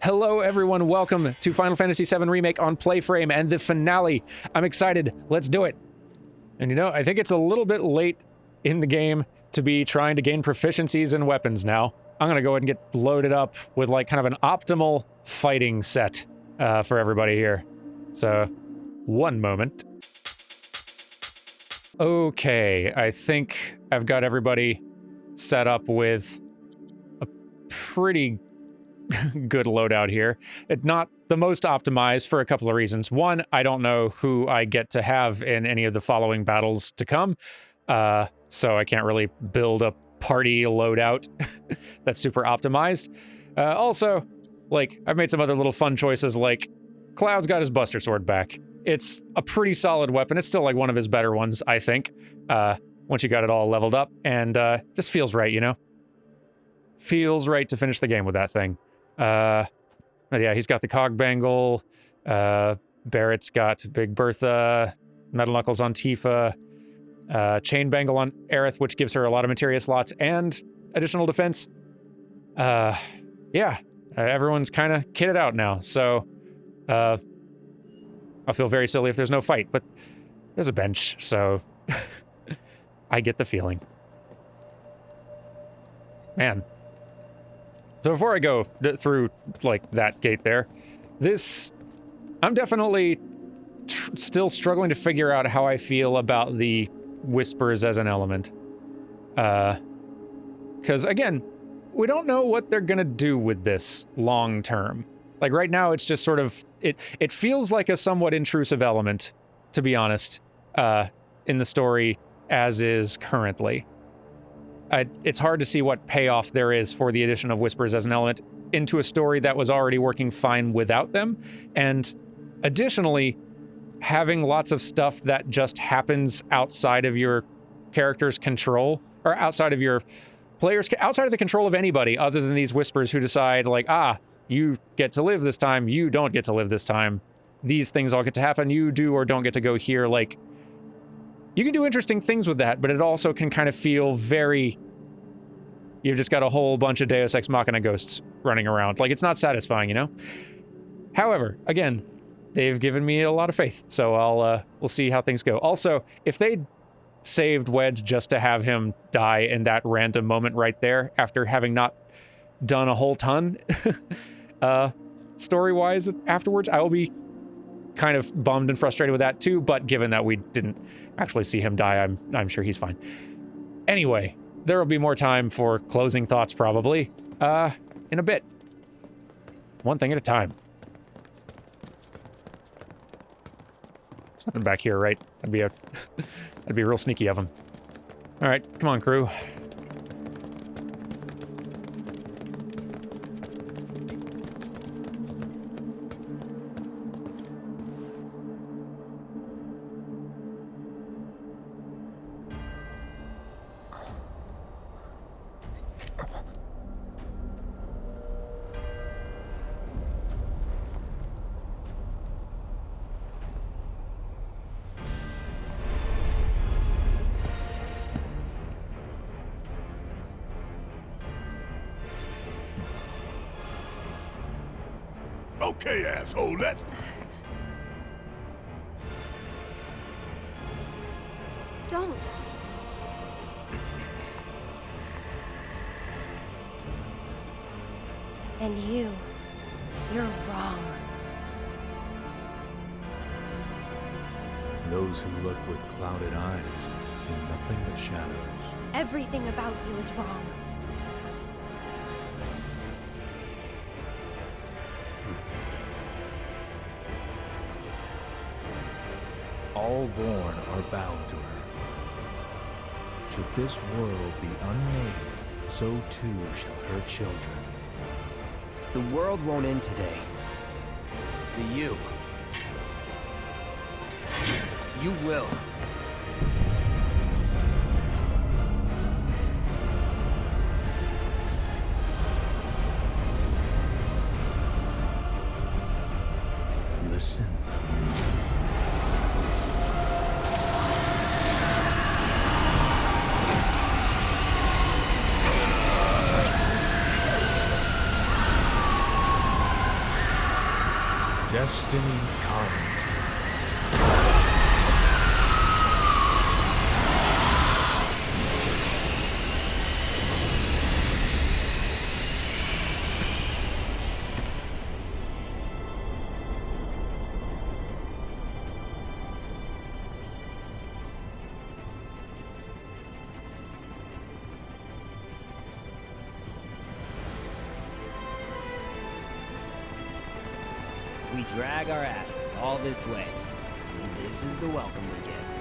Hello, everyone. Welcome to Final Fantasy VII Remake on PlayFrame and the finale. I'm excited. Let's do it. And you know, I think it's a little bit late in the game to be trying to gain proficiencies in weapons now. I'm going to go ahead and get loaded up with like kind of an optimal fighting set for everybody here. So, one moment. Okay, I think I've got everybody set up with a pretty good loadout here. It's not the most optimized for a couple of reasons. One, I don't know who I get to have in any of the following battles to come, so I can't really build a party loadout that's super optimized. Also, like, I've made some other little fun choices, like Cloud's got his Buster Sword back. It's a pretty solid weapon. It's still like one of his better ones, I think, once you got it all leveled up, and just feels right, you know? Feels right to finish the game with that thing. But yeah, he's got the Cog Bangle, Barrett's got Big Bertha, Metal Knuckles on Tifa, Chain Bangle on Aerith, which gives her a lot of materia slots and additional defense. Yeah, everyone's kind of kitted out now, so I'll feel very silly if there's no fight, but there's a bench, so I get the feeling. Man. So before I go through, like, that gate there, I'm definitely still struggling to figure out how I feel about the whispers as an element. Because, again, we don't know what they're gonna do with this long term. Like, right now, it's just sort of, it feels like a somewhat intrusive element, to be honest, in the story as is currently. It's hard to see what payoff there is for the addition of whispers as an element into a story that was already working fine without them. And additionally, having lots of stuff that just happens outside of your character's control, or outside of your players, outside of the control of anybody other than these whispers who decide, like, you get to live this time, you don't get to live this time. These things all get to happen, you do or don't get to go here. Like, you can do interesting things with that, but it also can kind of feel very... You've just got a whole bunch of Deus Ex Machina ghosts running around. Like, it's not satisfying, you know? However, again, they've given me a lot of faith, so we'll see how things go. Also, if they saved Wedge just to have him die in that random moment right there, after having not done a whole ton, story-wise afterwards, I will be kind of bummed and frustrated with that too, but given that we didn't actually see him die, I'm sure he's fine. Anyway, there will be more time for closing thoughts probably in a bit. One thing at a time. There's nothing back here, right? That'd be real sneaky of him. All right, come on, crew. Okay, asshole, let's... Don't. And you're wrong. Those who look with clouded eyes see nothing but shadows. Everything about you is wrong. All born are bound to her. Should this world be unmade, so too shall her children. The world won't end today. The you. You will. Listen. Destiny comes. We drag our asses all this way. And this is the welcome we get.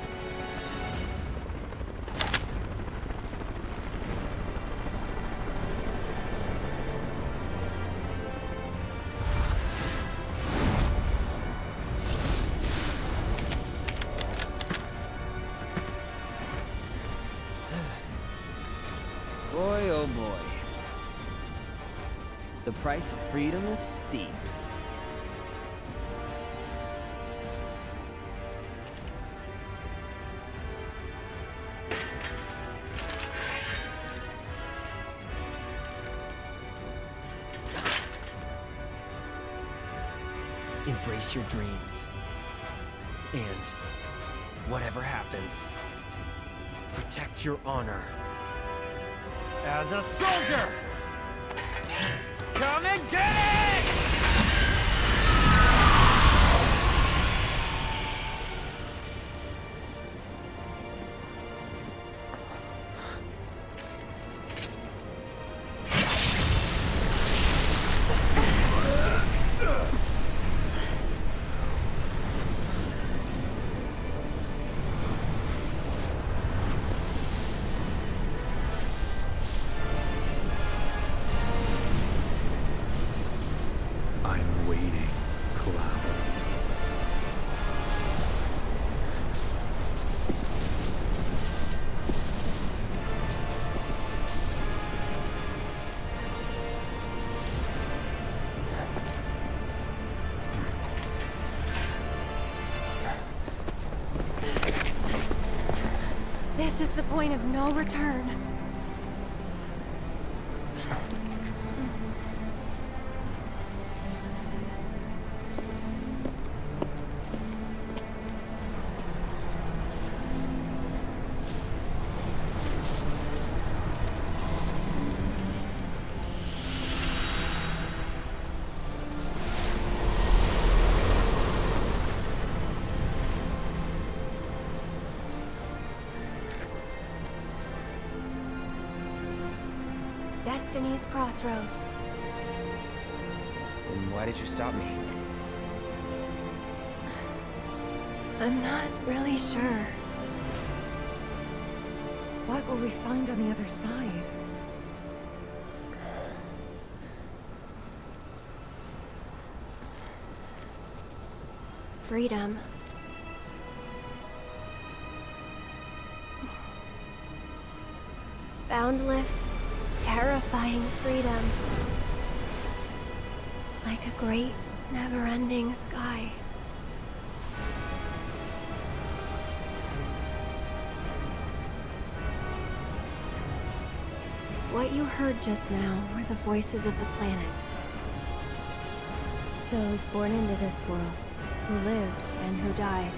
Boy, oh boy. The price of freedom is steep. Embrace your dreams. And whatever happens, protect your honor. As a soldier! Come and get it! I'm waiting, Cloud. This is the point of no return. Destiny's crossroads. Then why did you stop me? I'm not really sure. What will we find on the other side? Freedom. Boundless, terrifying freedom. Like a great, never-ending sky. What you heard just now were the voices of the planet. Those born into this world, who lived and who died,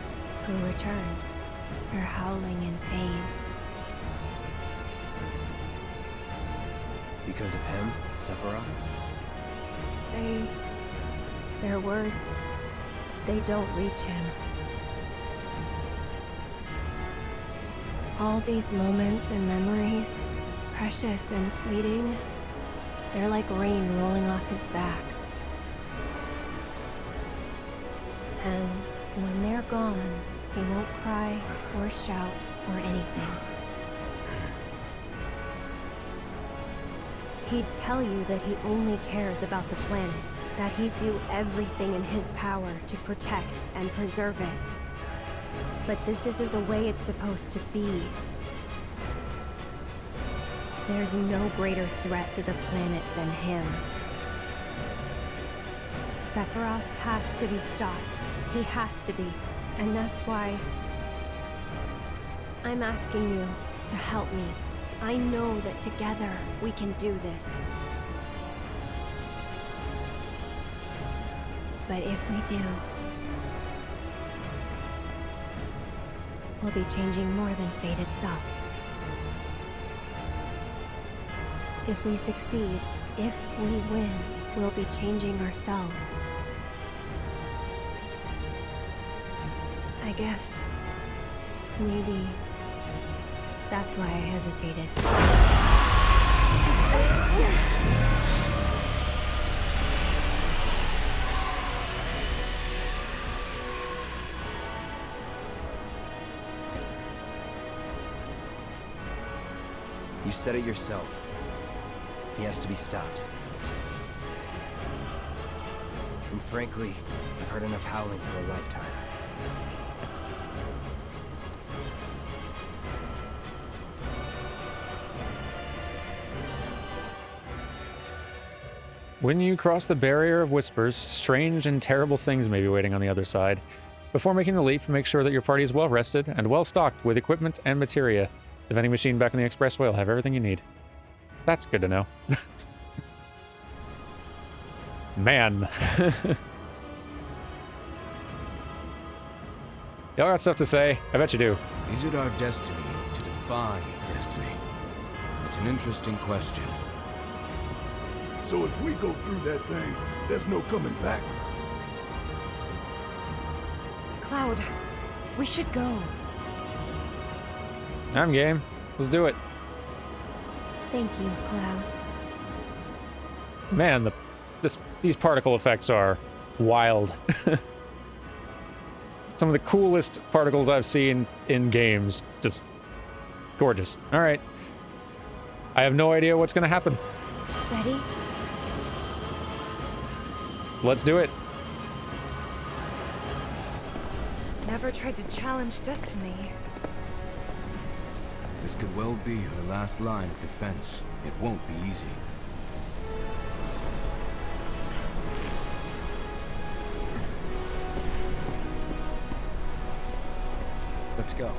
who returned. They're howling in pain. Because of him, Sephiroth? Their words, they don't reach him. All these moments and memories, precious and fleeting, they're like rain rolling off his back. And when they're gone, he won't cry or shout or anything. He'd tell you that he only cares about the planet, that he'd do everything in his power to protect and preserve it. But this isn't the way it's supposed to be. There's no greater threat to the planet than him. Sephiroth has to be stopped. He has to be. And that's why I'm asking you to help me. I know that together we can do this. But if we do, we'll be changing more than fate itself. If we succeed, if we win, we'll be changing ourselves. I guess maybe that's why I hesitated. You said it yourself. He has to be stopped. And frankly, I've heard enough howling for a lifetime. When you cross the barrier of whispers, strange and terrible things may be waiting on the other side. Before making the leap, make sure that your party is well rested and well stocked with equipment and materia. The vending machine back on the expressway will have everything you need. That's good to know. Man. Y'all got stuff to say? I bet you do. Is it our destiny to defy destiny? It's an interesting question. So if we go through that thing, there's no coming back. Cloud, we should go. I'm game. Let's do it. Thank you, Cloud. Man, these particle effects are wild. Some of the coolest particles I've seen in games. Just gorgeous. All right. I have no idea what's going to happen. Ready? Let's do it. Never tried to challenge destiny. This could well be her last line of defense. It won't be easy. Let's go.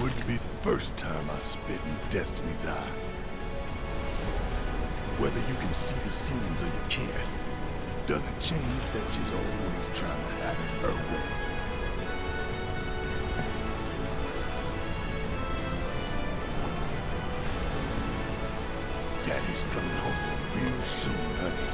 Wouldn't be the first time I spit in Destiny's eye. Whether you can see the seams or you can't, doesn't change that she's always trying to have it her way. Daddy's coming home real soon, honey.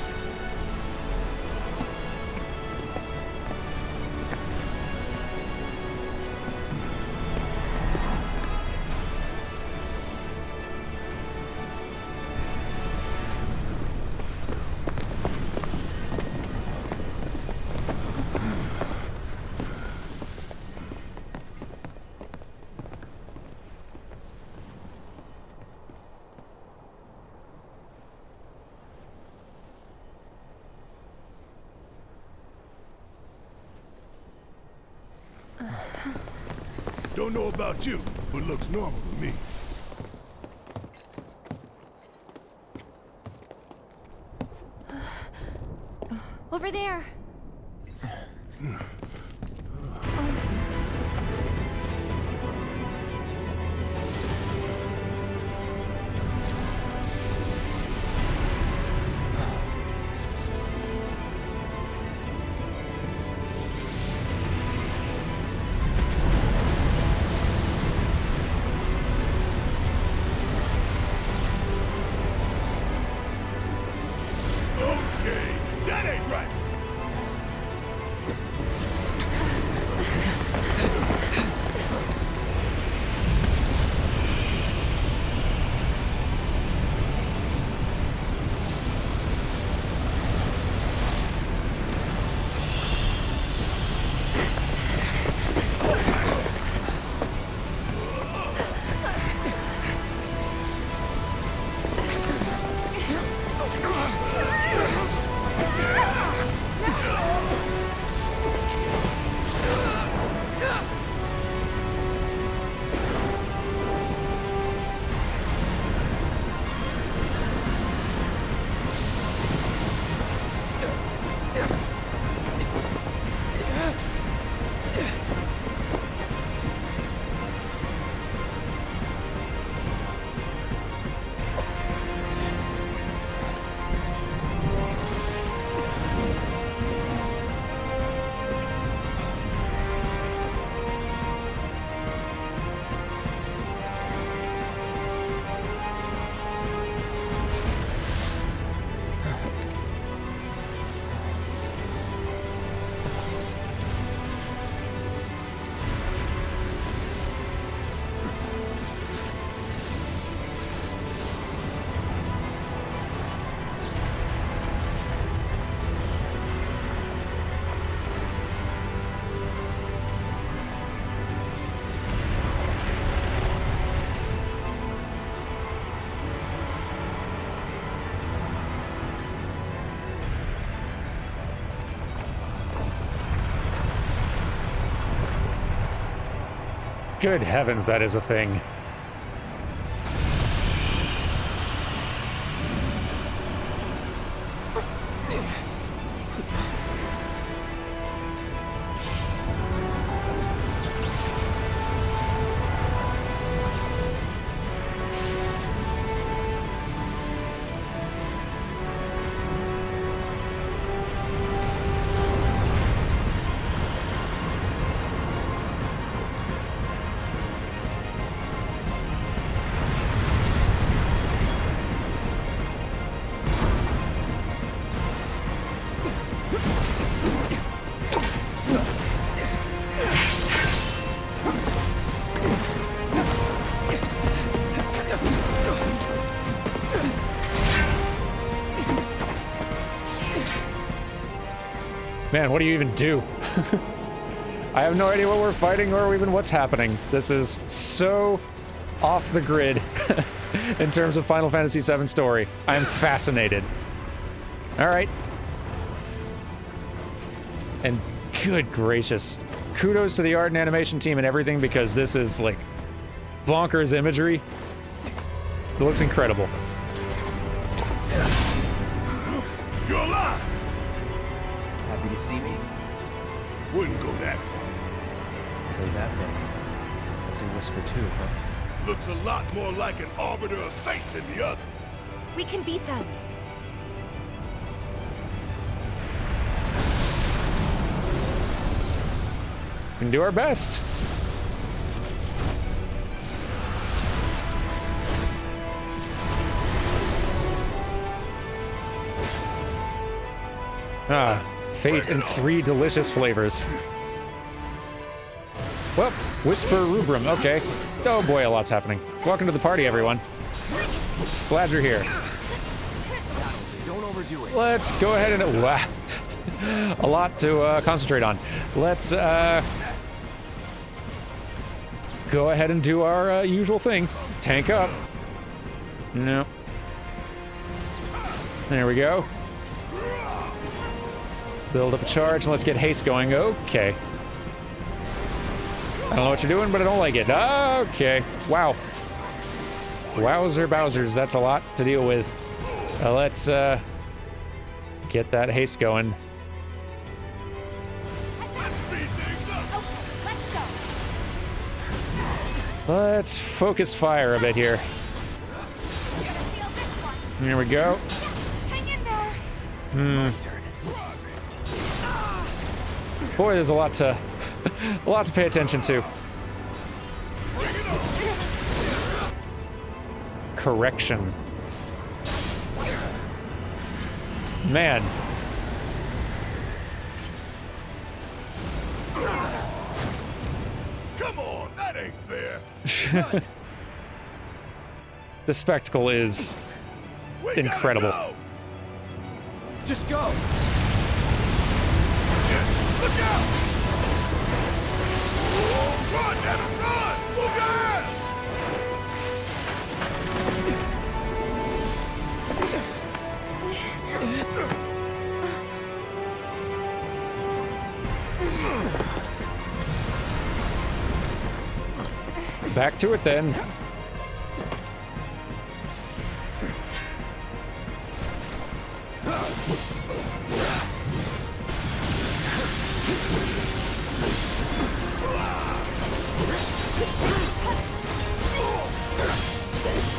Don't know about you, but looks normal to me. Over there. Okay, that ain't right. Good heavens, that is a thing. Man, what do you even do? I have no idea what we're fighting or even what's happening. This is so off the grid in terms of Final Fantasy VII story. I'm fascinated. All right. And good gracious. Kudos to the art and animation team and everything, because this is like bonkers imagery. It looks incredible. You're alive! Happy to see me? Wouldn't go that far. Say that then. That's a whisper too, huh? Looks a lot more like an arbiter of fate than the others. We can beat them. We can do our best. Ah, fate in 3 delicious flavors. Well, Whisper Rubrum, okay. Oh boy, a lot's happening. Welcome to the party, everyone. Glad you're here. Don't overdo it. Let's go ahead and... Wow. A lot to concentrate on. Let's go ahead and do our usual thing. Tank up. No. There we go. Build up a charge and let's get haste going. Okay. I don't know what you're doing, but I don't like it. Okay. Wow. Wowzer Bowsers, that's a lot to deal with. Let's get that haste going. Let's focus fire a bit here. Here we go. Boy, there's a lot to pay attention to. Correction. Man. Come on, that ain't fair. The spectacle is We gotta incredible. go. Just go! Shit, look out! Oh, run, Devin, run! Move your ass! Back to it then.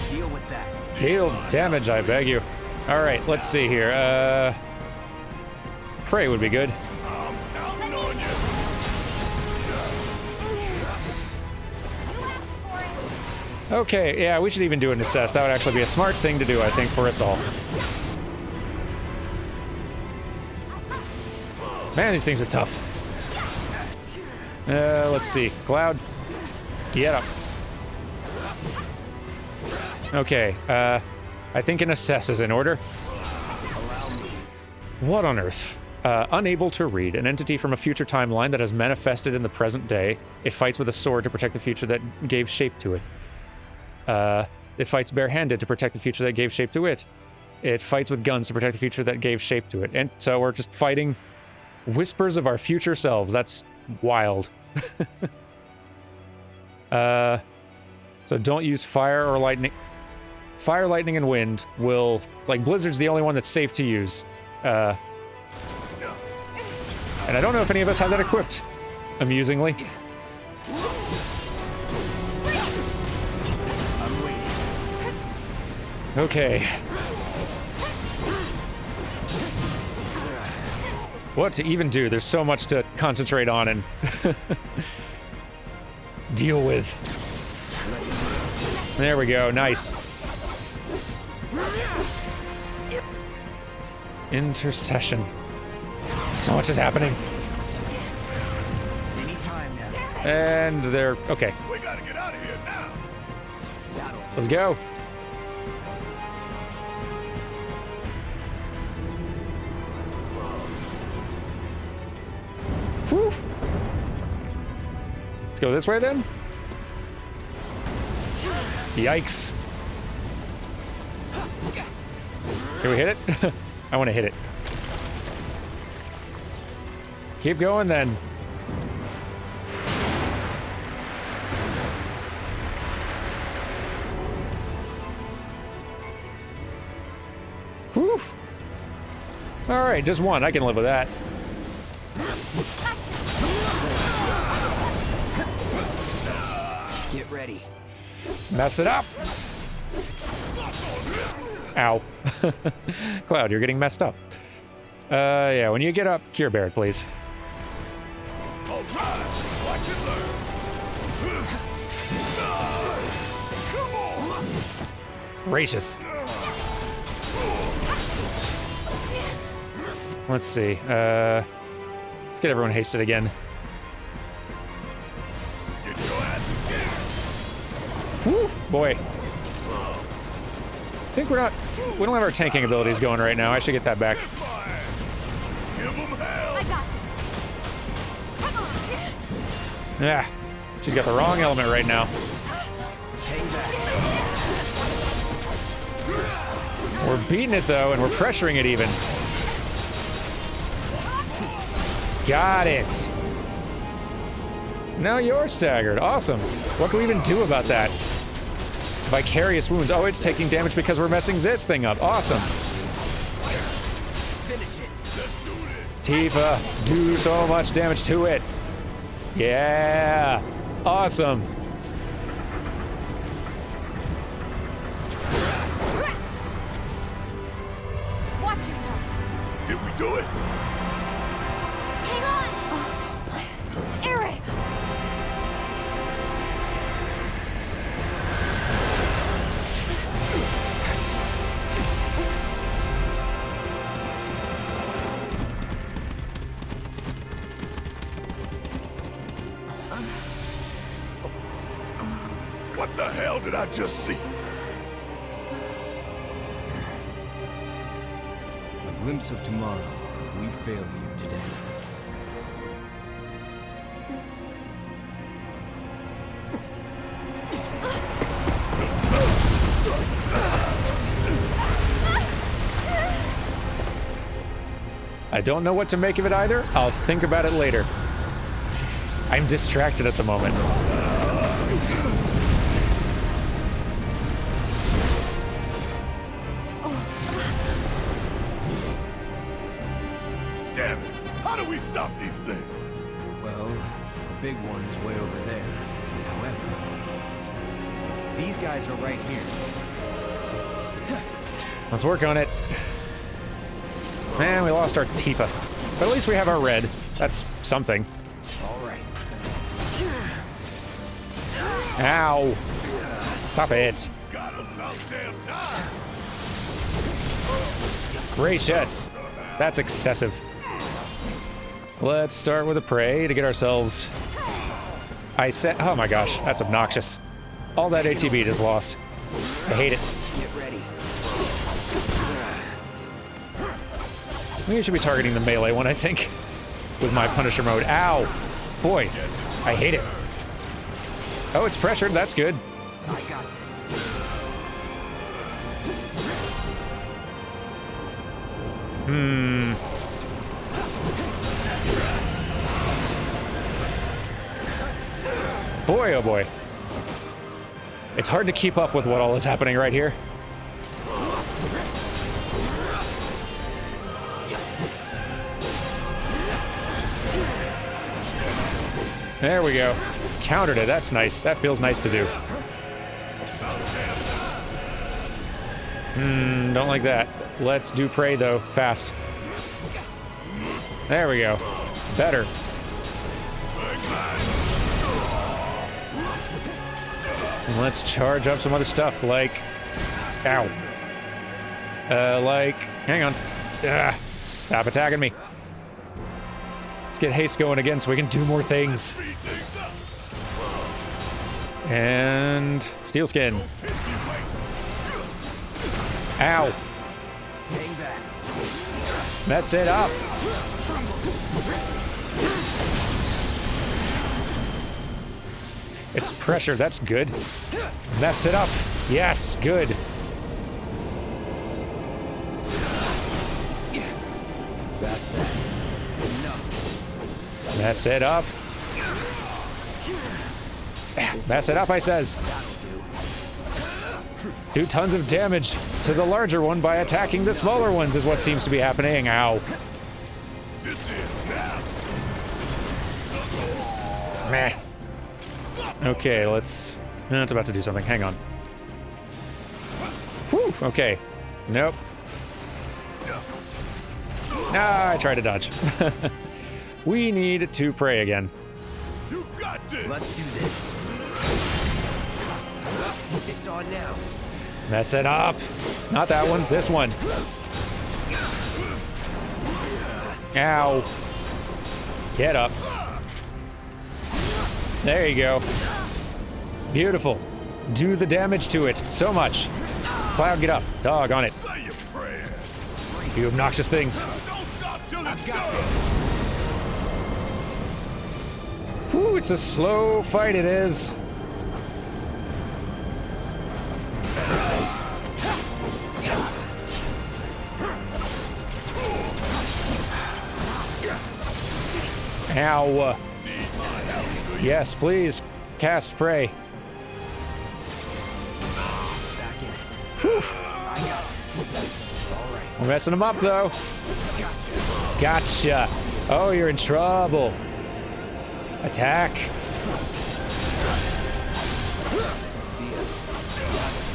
Deal with that. Deal damage, I beg you. All right, let's see here. Pray would be good. I'm counting on you. Okay, yeah, we should even do an assess. That would actually be a smart thing to do, I think, for us all. Man, these things are tough. Let's see. Cloud, get up. Okay, I think an assess is in order. What on earth? Unable to read. An entity from a future timeline that has manifested in the present day. It fights with a sword to protect the future that gave shape to it. It fights barehanded to protect the future that gave shape to it. It fights with guns to protect the future that gave shape to it. And so we're just fighting whispers of our future selves. That's wild. So don't use fire or lightning. Fire, lightning, and wind will... Like, Blizzard's the only one that's safe to use. And I don't know if any of us have that equipped, amusingly. Okay. What to even do? There's so much to concentrate on and deal with. There we go, nice. Intercession. So much is happening. And they're okay. We gotta get out of here now. Let's go. Whew. Let's go this way then. Yikes. Can we hit it? I want to hit it. Keep going then. Whew. All right, just one. I can live with that. Get ready. Mess it up. Ow. Cloud, you're getting messed up. Yeah, when you get up, Cure Bear it, please. All right, watch it learn. Come on. Gracious. Let's see. Let's get everyone hasted again. Get your ass again. Whew, boy. I think we don't have our tanking abilities going right now. I should get that back. Give them hell. I got this. Come on. Yeah, she's got the wrong element right now. We're beating it though, and we're pressuring it even. Got it. Now you're staggered. Awesome. What can we even do about that? Vicarious wounds. Oh, it's taking damage because we're messing this thing up. Awesome. Tifa, do so much damage to it. Yeah. Awesome. Watch yourself. Did we do it? Hang on. Eric. What the hell did I just see? A glimpse of tomorrow if we fail you today. I don't know what to make of it either. I'll think about it later. I'm distracted at the moment. Damn it. How do we stop these things? Well, the big one is way over there. However, These guys are right here. Let's work on it. Man, we lost our Tifa. But at least we have our red. That's something. All right. Ow. Stop it. Got him about damn time. Gracious. That's excessive. Let's start with a prey to get ourselves... oh my gosh, that's obnoxious. All that ATB just lost. I hate it. Get ready. Maybe I should be targeting the melee one, I think. With my Punisher mode. Ow! Boy, I hate it. Oh, it's pressured, that's good. I got this. Boy, oh boy. It's hard to keep up with what all is happening right here. There we go. Countered it. That's nice. That feels nice to do. Don't like that. Let's do prey, though. Fast. There we go. Better. And let's charge up some other stuff, like... Ow. Hang on. Stop attacking me. Let's get haste going again so we can do more things. And... Steel skin. Ow. Mess it up. It's pressure, that's good. Mess it up. Yes, good. Mess it up. Mess it up, I says. Do tons of damage to the larger one by attacking the smaller ones is what seems to be happening. Ow. Meh. Okay, let's... No, it's about to do something. Hang on. Whew, okay. Nope. Ah, I tried to dodge. We need to pray again. You got this. Let's do this. It's on now. Mess it up. Not that one, this one. Ow. Get up. There you go. Beautiful. Do the damage to it. So much. Cloud, get up. Dog on it. Say your prayer. You obnoxious things. Don't stop till it's done. Whew, it's a slow fight, it is. Ow. Yes, please. Cast prey. Whew. We're messing them up, though. Gotcha. Oh, you're in trouble. Attack.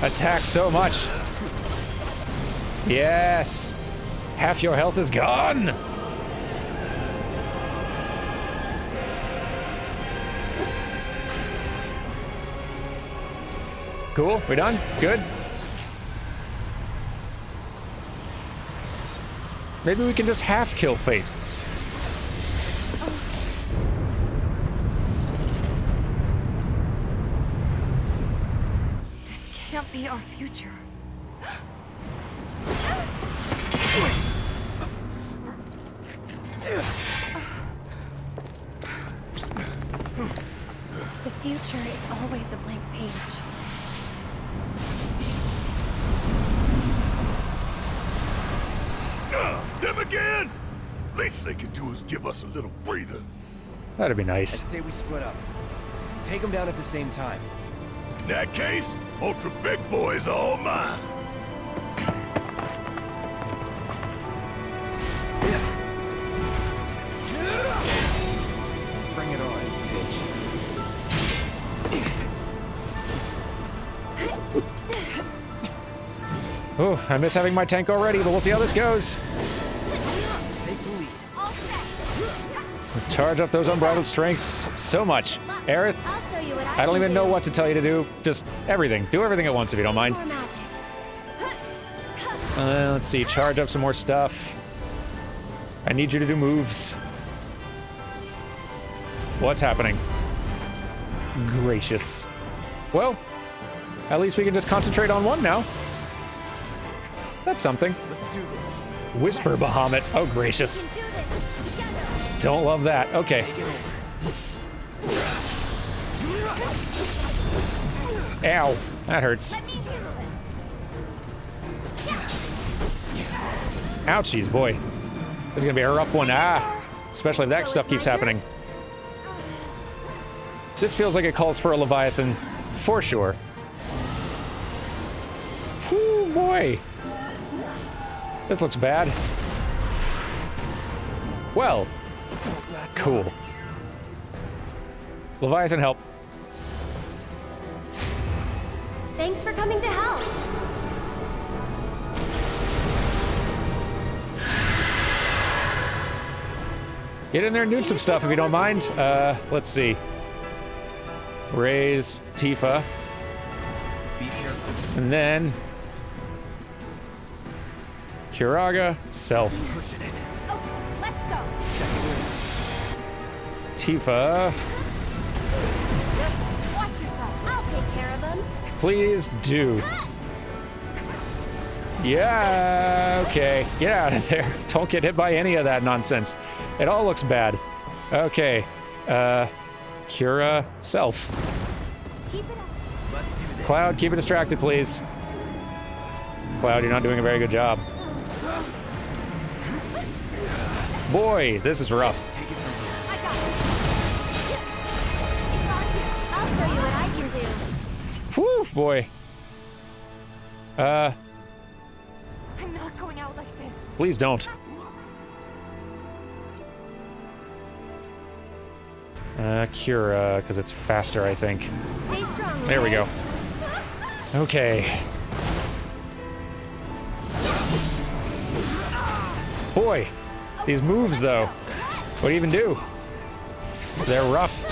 Attack so much. Yes. Half your health is gone. Cool, we done? Good? Maybe we can just half kill Fate. This can't be our future. The future is always a blank page. Them again? Least they can do is give us a little breather. That'd be I'd nice. say we split up. Take them down at the same time. In that case, Ultra Big Boy is all mine. Bring it on, bitch. Oof, I miss having my tank already, but we'll see how this goes. Take the lead. Charge up those unbridled strengths so much. Aerith, I'll show you what I don't even know what to tell you to do. Just everything. Do everything at once if you don't mind. More magic. Let's see, charge up some more stuff. I need you to do moves. What's happening? Gracious. Well, at least we can just concentrate on one now. That's something. Let's do this. Whisper Bahamut. Oh, gracious. We can do this together. Don't love that. Okay. Take it over. Ow. That hurts. Let me handle this. Ouchies, boy. This is gonna be a rough one. Ah. Especially if that So stuff it's my keeps turn? happening. This feels like it calls for a Leviathan, for sure. boy! This looks bad. Well, cool. Leviathan, help. Thanks for coming to help. Get in there and do some stuff if you don't mind. Let's see. Raise Tifa. Be careful. And then Kiraga, self. Okay, let's go. Tifa, Watch yourself. I'll take care of him. please do. Yeah, okay. Get out of there. Don't get hit by any of that nonsense. It all looks bad. Okay. Kira, self. Keep it up. Let's do this. Cloud, keep it distracted, please. Cloud, you're not doing a very good job. Boy, this is rough. Take it from here. I got it. It's on you. I'll show you what I can do. Whew, boy. I'm not going out like this. Please don't. Kira, because it's faster, I think. Stay strong. There we go. Okay. Boy, these moves, though. What do you even do? They're rough.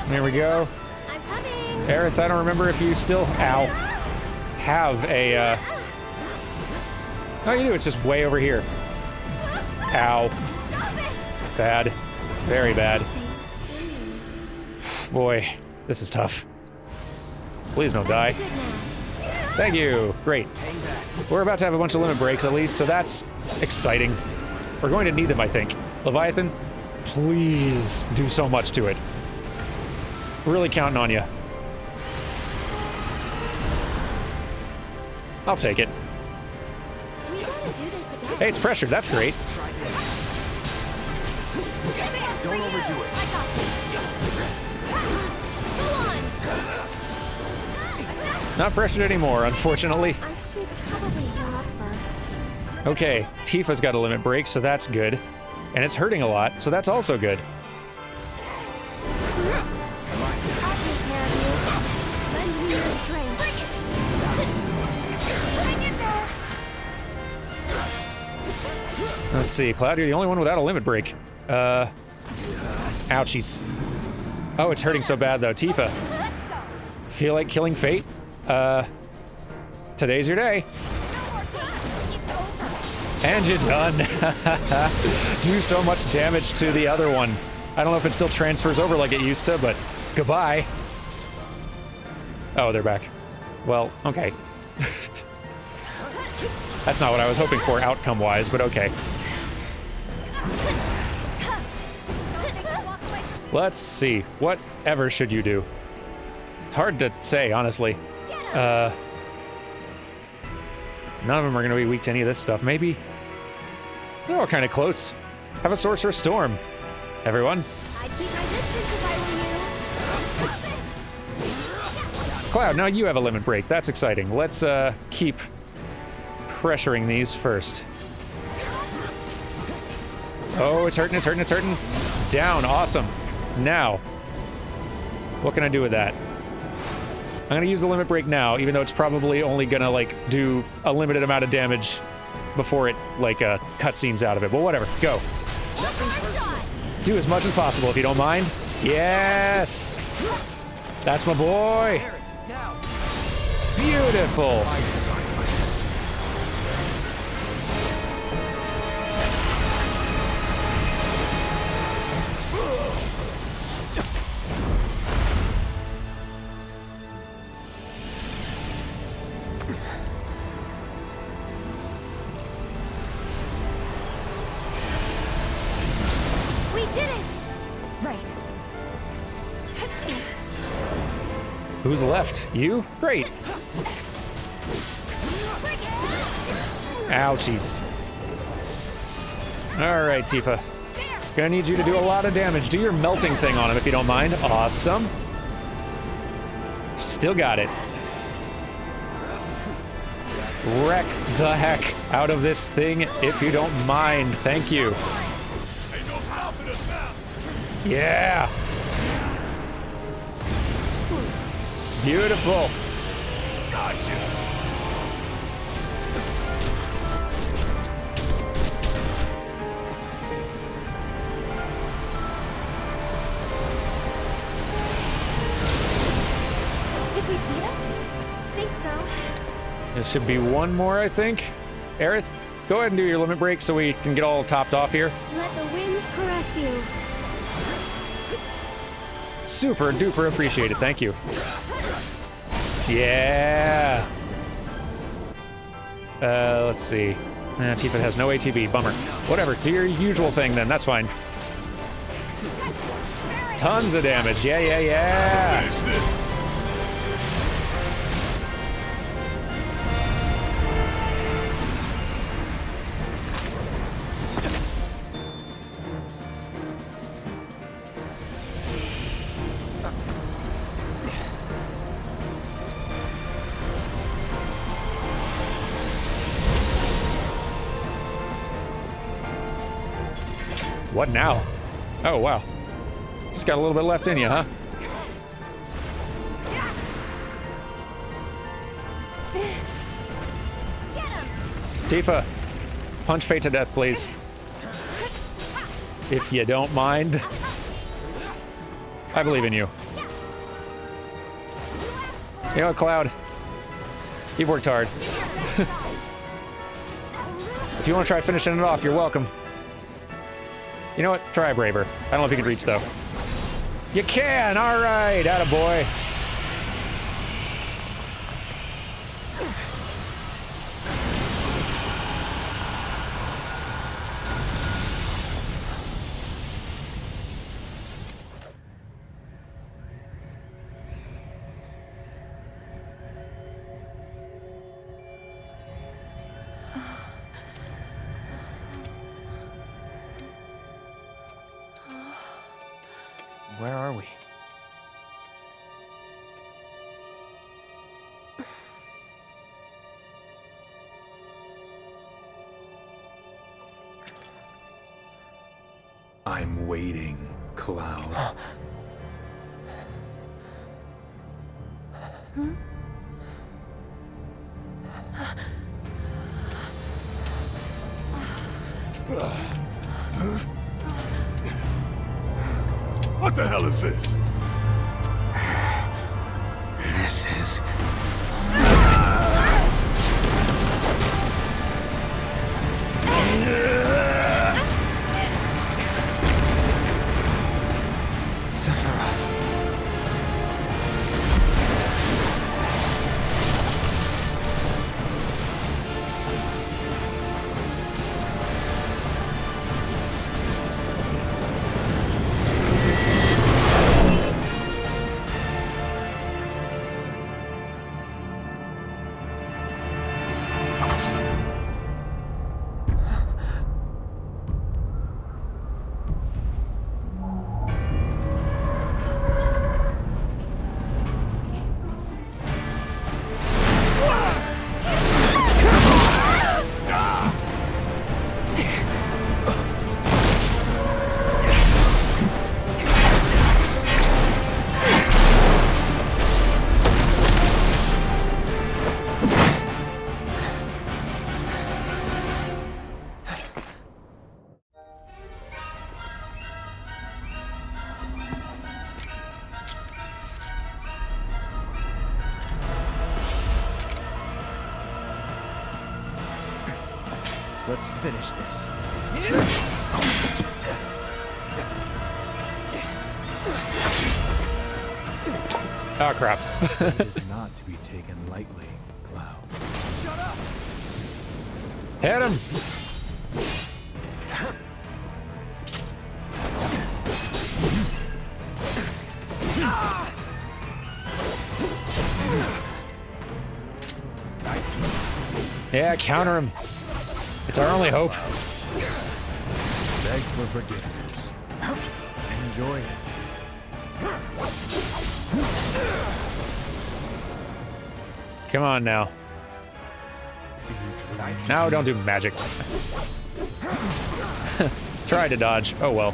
There we go. I'm coming. Aerith, I don't remember if you still, ow, have a, Oh, you do, it's just way over here. Ow. Bad. Very bad. Boy, this is tough. Please don't die. Thank you. Great. We're about to have a bunch of limit breaks at least, so that's exciting. We're going to need them, I think. Leviathan, please do so much to it. Really counting on you. I'll take it. We gotta do this again. Hey, it's pressured. That's great. Don't overdo it. I got this. Go on. Not pressured anymore, unfortunately. I should probably heal up first. Okay, Tifa's got a limit break, so that's good. And it's hurting a lot, so that's also good. I'll take care of you. Lend me your strength. Bring it. Hang in there. Let's see, Cloud, you're the only one without a limit break. Ouchies. Oh, it's hurting so bad, though. Tifa, Let's go. feel like killing Fate? Today's your day. No more games. It's over. And you're done. Do so much damage to the other one. I don't know if it still transfers over like it used to, but goodbye. Oh, they're back. Well, okay. That's not what I was hoping for outcome-wise, but okay. Let's see. Whatever should you do? It's hard to say, honestly. None of them are going to be weak to any of this stuff. Maybe. They're all kind of close. Have a Sorcerer's Storm, everyone. I'd keep my distance if I were you. Cloud, now you have a limit break. That's exciting. Let's keep pressuring these first. Oh, it's hurting, it's hurting, it's hurting. It's down. Awesome. Now, what can I do with that? I'm going to use the limit break now, even though it's probably only going to, like, do a limited amount of damage before it, like, cutscenes out of it. But whatever. Go. Do as much as possible, if you don't mind. Yes! That's my boy! Beautiful! We did it. Right. Who's left? You? Great. Ouchies. All right, Tifa. Gonna need you to do a lot of damage. Do your melting thing on him if you don't mind. Awesome. Still got it. wreck the heck out of this thing if you don't mind. Thank you. Ain't no stopping us now. Yeah. Beautiful. Gotcha. Did we beat him? Think so. There should be one more, I think. Aerith, go ahead and do your limit break so we can get all topped off here. Let the winds caress you. Super duper appreciated. Thank you. Yeah. Let's see. Tifa has no ATB. Bummer. Whatever. Do your usual thing then. That's fine. Tons of damage. Yeah, yeah, yeah. Finish this. What now? Oh, wow. Just got a little bit left in you, huh? Tifa, punch Fate to death, please. If you don't mind. I believe in you. You know what, Cloud? You've worked hard. If you want to try finishing it off, you're welcome. You know what? Try a Braver. I don't know if you can reach, though. You can! Alright! Attaboy. Where are we? I'm waiting, Cloud. What the hell is this? This is... Sephiroth. Let's finish this. Oh, crap. It is not to be taken lightly, Cloud. Shut up! Hit him! Yeah, counter him. It's our only hope. Beg for forgiveness. Enjoy it. Come on now. Now don't do magic. Try to dodge. Oh well.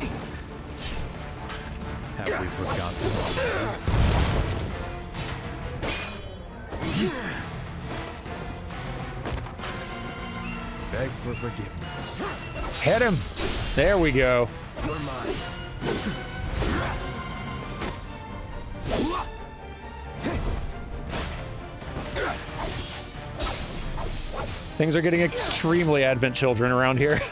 Have we forgotten? Beg for forgiveness. Hit him. There we go. You're mine. Things are getting extremely Advent Children around here. Do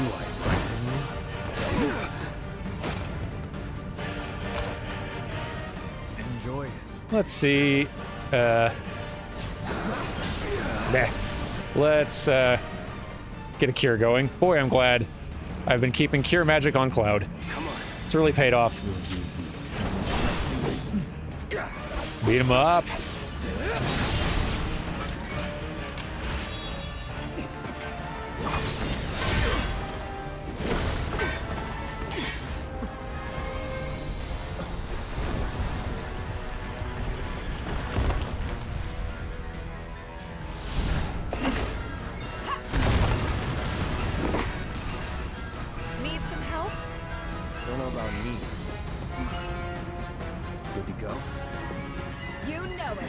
I frighten you? Enjoy it. Let's see. Nah. Let's get a cure going. Boy, I'm glad I've been keeping cure magic on Cloud. It's really paid off. Beat him up. Need some help? Don't know about me. Good to go? You know it.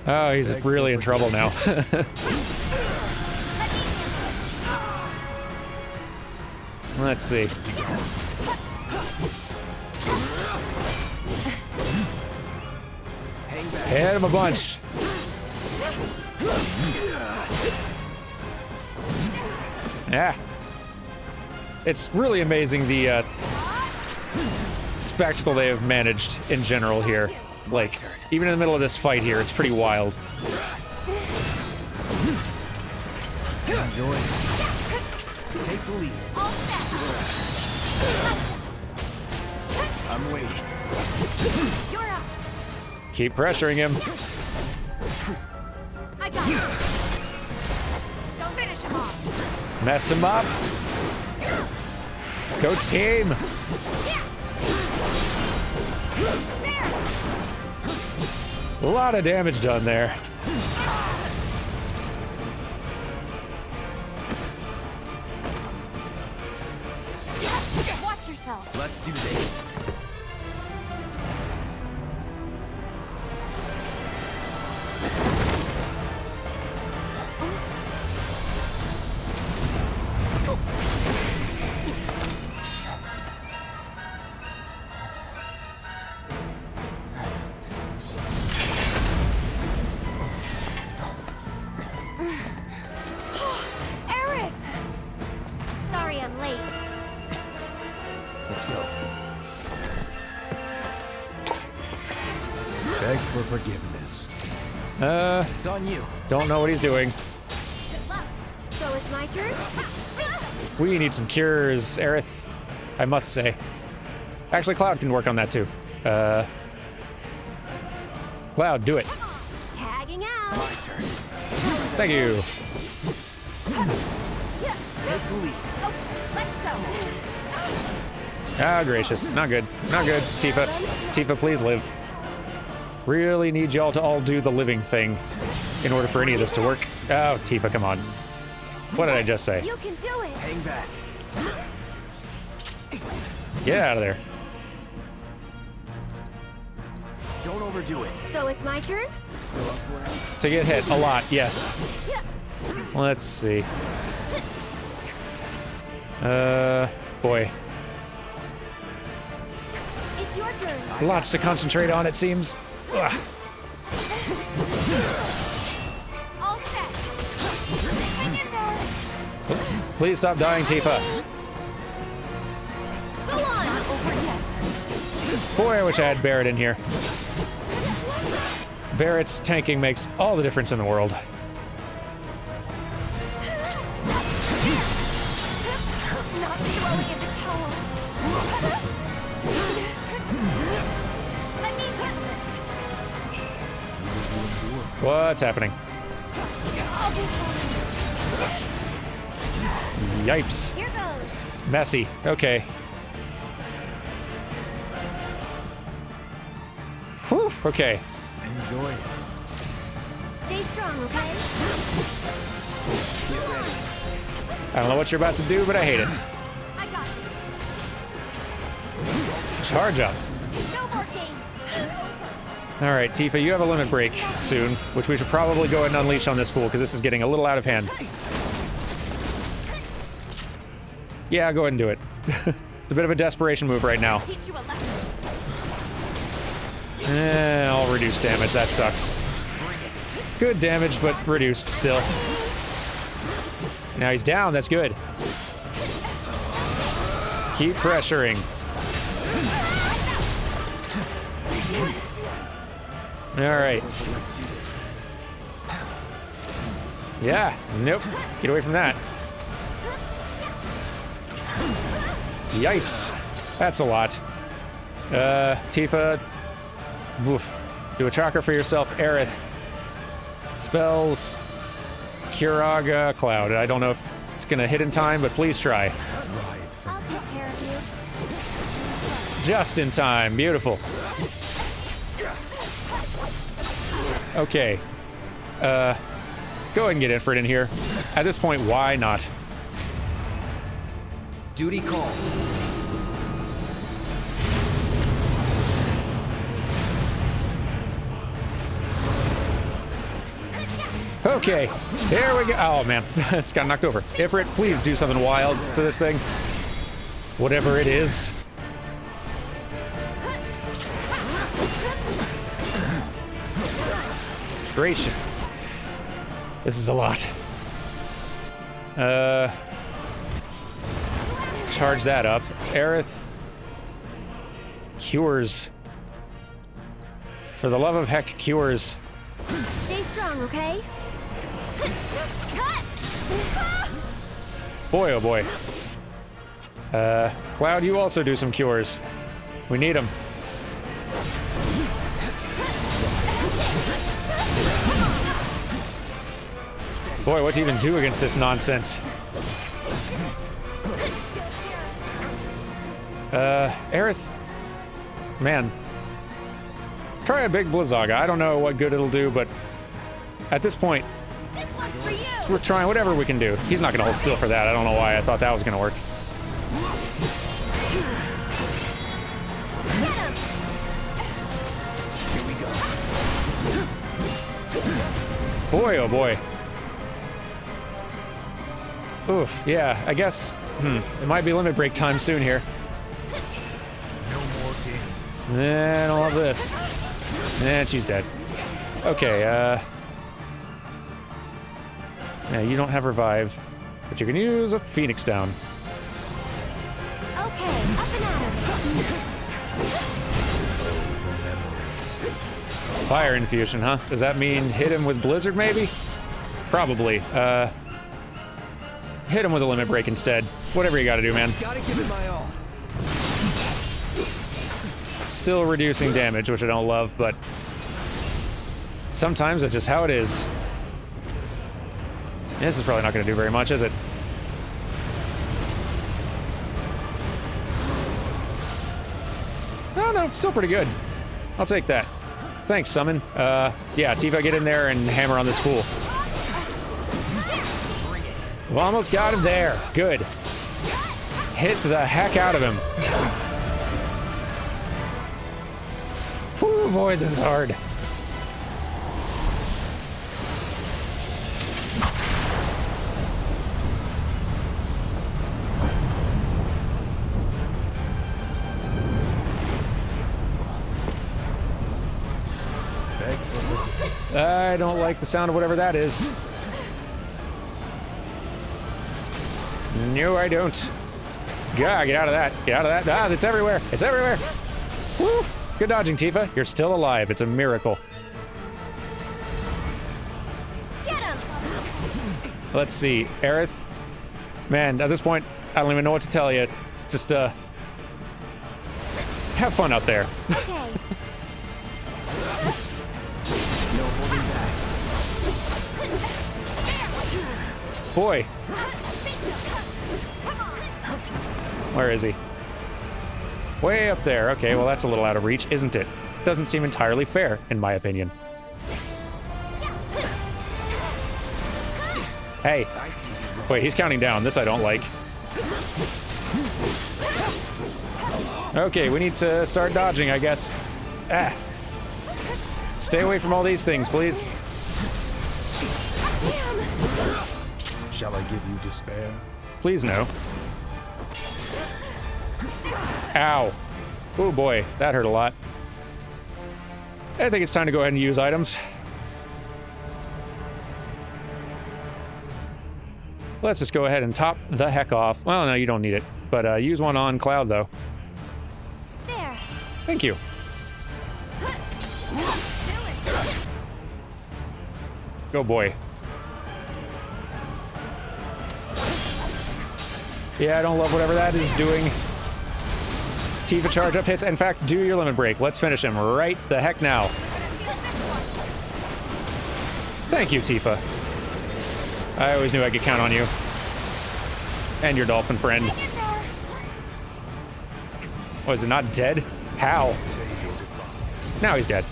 Oh, he's really in trouble now. Let's see. Hang back. Hit him a bunch. Yeah. It's really amazing the spectacle they have managed in general here. Like, even in the middle of this fight here, it's pretty wild. Enjoy it. Take the lead. All set. I'm waiting. You're up. Keep pressuring him. I got this. Don't finish him off. Mess him up. Go team. There. A lot of damage done there. Watch yourself. Let's do this. Aerith! Sorry I'm late. Let's go. Beg for forgiveness. It's on you. Don't know what he's doing. Good luck. So it's my turn? We need some cures, Aerith. I must say. Actually, Cloud can work on that too. Cloud, do it. Tagging out. My turn. Thank you. Take the lead. Oh, let's go. Ah, gracious. Not good. Not good. Tifa. Tifa, please live. Really need y'all to all do the living thing in order for any of this to work. Oh, Tifa, come on. What did I just say? You can do it. Hang back. Get out of there. Don't overdo it. So it's my turn? Still up for it? To get hit a lot, yes. Let's see. Boy. It's your turn. Lots to concentrate on, it seems. Ugh. All set. Hang in there. Please stop dying, Tifa. Go on. Not over yet. Boy, I wish I had Barrett in here. Barrett's tanking makes all the difference in the world. Not throwing in the towel. Let me handle this. What's happening? I'll be fine. Yipes. Here goes. Messy. Okay. Whew, okay. Enjoy it. strong, okay? I don't know what you're about to do, but I hate it. I got this. Charge up. No more games. All right, Tifa, you have a limit break soon, which we should probably go ahead and unleash on this fool, because this is getting a little out of hand. Yeah, go ahead and do it. It's a bit of a desperation move right now. Teach you a lesson. All reduced damage, that sucks. Good damage, but reduced still. Now he's down, that's good. Keep pressuring. All right. Yeah, nope. Get away from that. Yipes. That's a lot. Tifa. Oof. Do a chakra for yourself, Aerith. Spells. Kiraga, Cloud. I don't know if it's gonna hit in time, but please try. I'll take care of you. Just in time. Beautiful. Okay. Go ahead and get Ifrit in here. At this point, why not? Duty calls. Okay, there we go. Oh man, it's got knocked over. Ifrit, please do something wild to this thing. Whatever it is. Gracious. This is a lot. Charge that up. Aerith. Cures. For the love of heck, cures. Stay strong, okay? Boy, oh boy. Cloud, you also do some cures. We need them. Boy, what to even do against this nonsense? Aerith. Man. Try a big Blizzaga. I don't know what good it'll do, but at this point, This one's for you. we're trying whatever we can do. He's not gonna hold still for that. I don't know why I thought that was gonna work. Get him. Here we go. Boy, oh boy. Oof, yeah, I guess, it might be limit break time soon here. No more games. I don't love this. And she's dead. Okay, yeah, you don't have revive, but you can use a Phoenix down. Okay, up and at him. Fire infusion, huh? Does that mean hit him with Blizzard, maybe? Probably. Hit him with a limit break instead. Whatever you gotta do, man. Gotta give it my all. Still reducing damage, which I don't love, but sometimes that's just how it is. This is probably not gonna do very much, is it? Oh no, still pretty good. I'll take that. Thanks, Summon. Yeah, Tifa, get in there and hammer on this fool. We almost got him there. Good. Hit the heck out of him. Whew, boy, this is hard. I don't like the sound of whatever that is. No, I don't. God, get out of that. Get out of that. Ah, it's everywhere. It's everywhere. Woo! Good dodging, Tifa. You're still alive. It's a miracle. Get him. Let's see. Aerith. Man, at this point, I don't even know what to tell you. Just, have fun out there. Okay. No holding back. Boy. Where is he? Way up there. Okay, well, that's a little out of reach, isn't it? Doesn't seem entirely fair, in my opinion. Hey. Wait, he's counting down. This I don't like. Okay, we need to start dodging, I guess. Ah. Stay away from all these things, please. Shall I give you despair? Please no. Ow. Oh boy, that hurt a lot. I think it's time to go ahead and use items. Let's just go ahead and top the heck off. Well, no, you don't need it. But use one on Cloud, though. There. Thank you. Go, boy. Yeah, I don't love whatever that is doing. Tifa charge up hits. In fact, do your limit break. Let's finish him right the heck now. Thank you, Tifa. I always knew I could count on you. And your dolphin friend. Was it not dead? How? Now he's dead.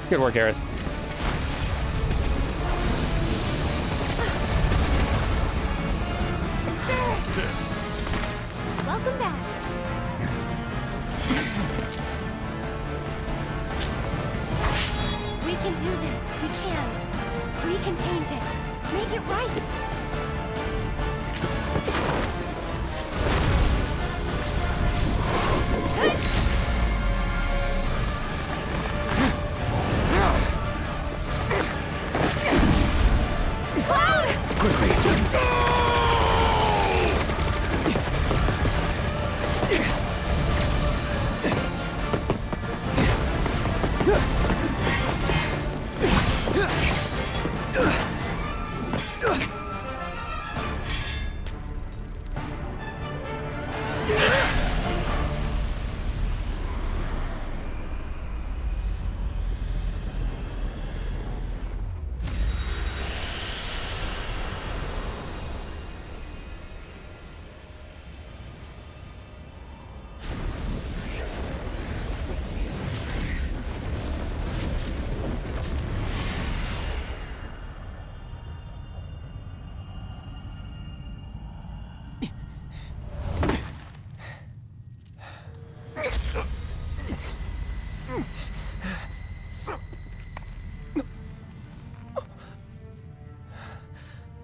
Good work, Aerith. Welcome back. We can do this. We can. We can change it. Make it right.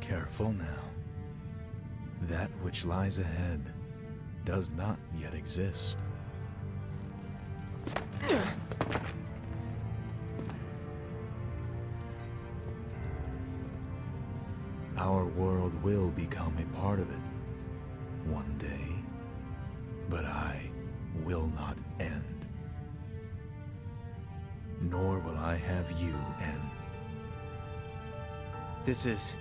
Careful now. That which lies ahead does not yet exist. Our world will become a part of it one day, but I will not end. Nor will I have you end. This is...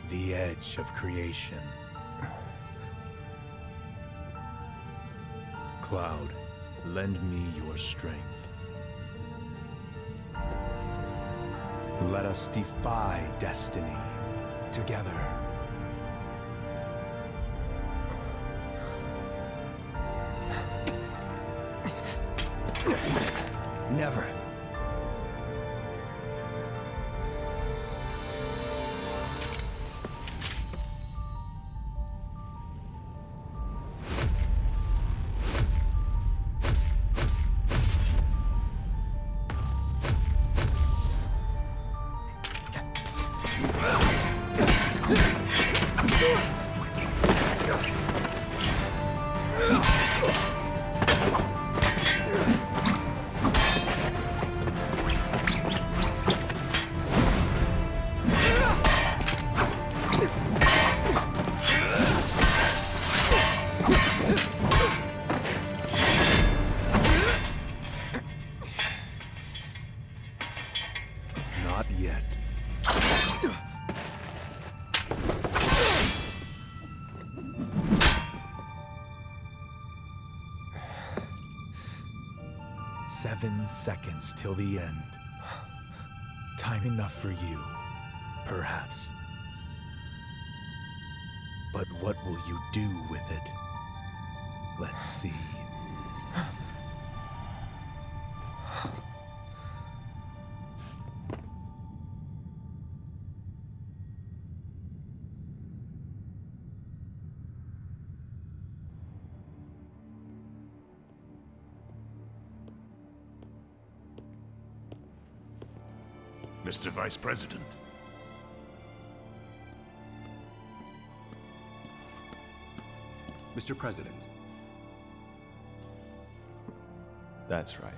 the edge of creation. Cloud, lend me your strength. Let us defy destiny together. never. Not yet. Seven seconds till the end. Time enough for you, perhaps. But what will you do with it? Let's see. Mr. Vice President. Mr. President. That's right.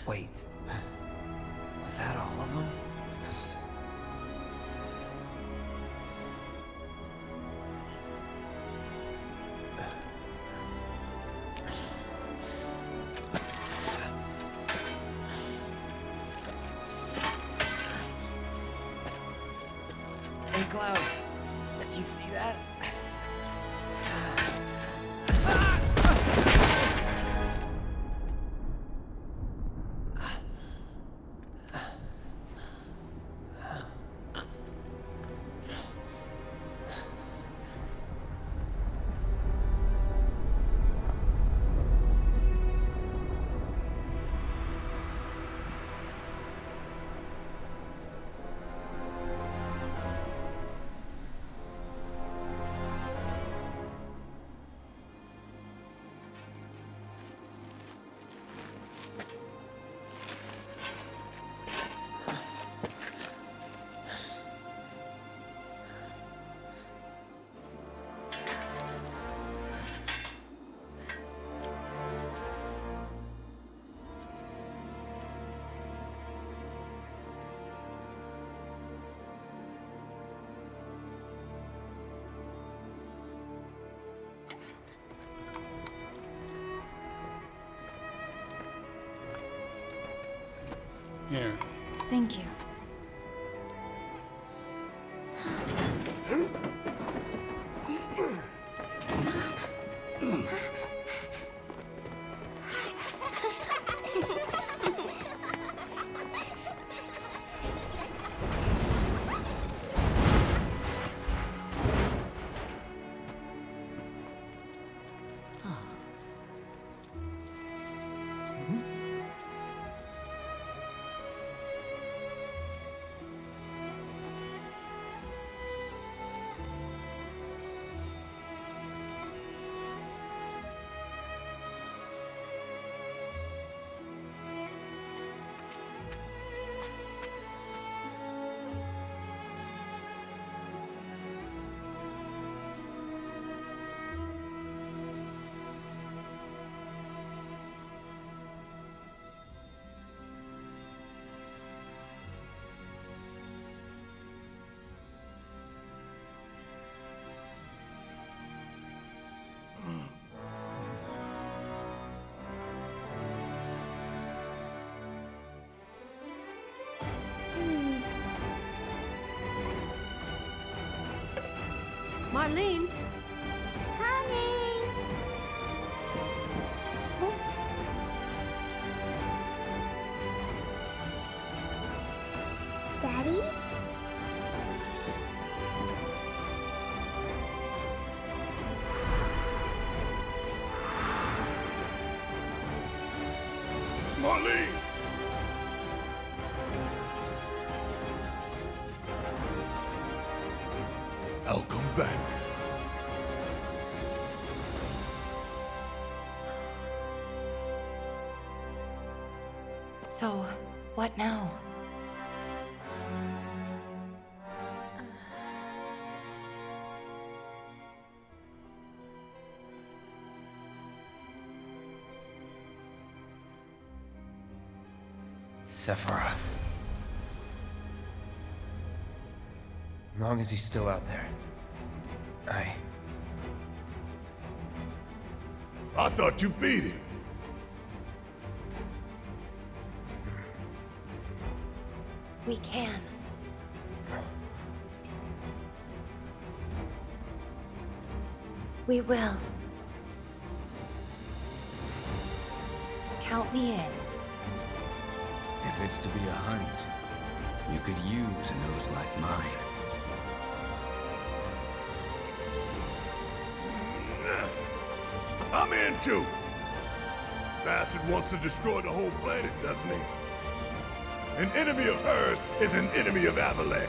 Wait. Was that all of them? Hey, Cloud. Did you see that? Here. Thank you. Marlene! Coming! Daddy? Marlene! I'll come back. So, what now? Sephiroth. As long as he's still out there. I thought you beat him. We can. We will. Count me in. If it's to be a hunt, you could use a nose like mine. I'm in too. Bastard wants to destroy the whole planet, doesn't he? An enemy of hers is an enemy of Avalanche.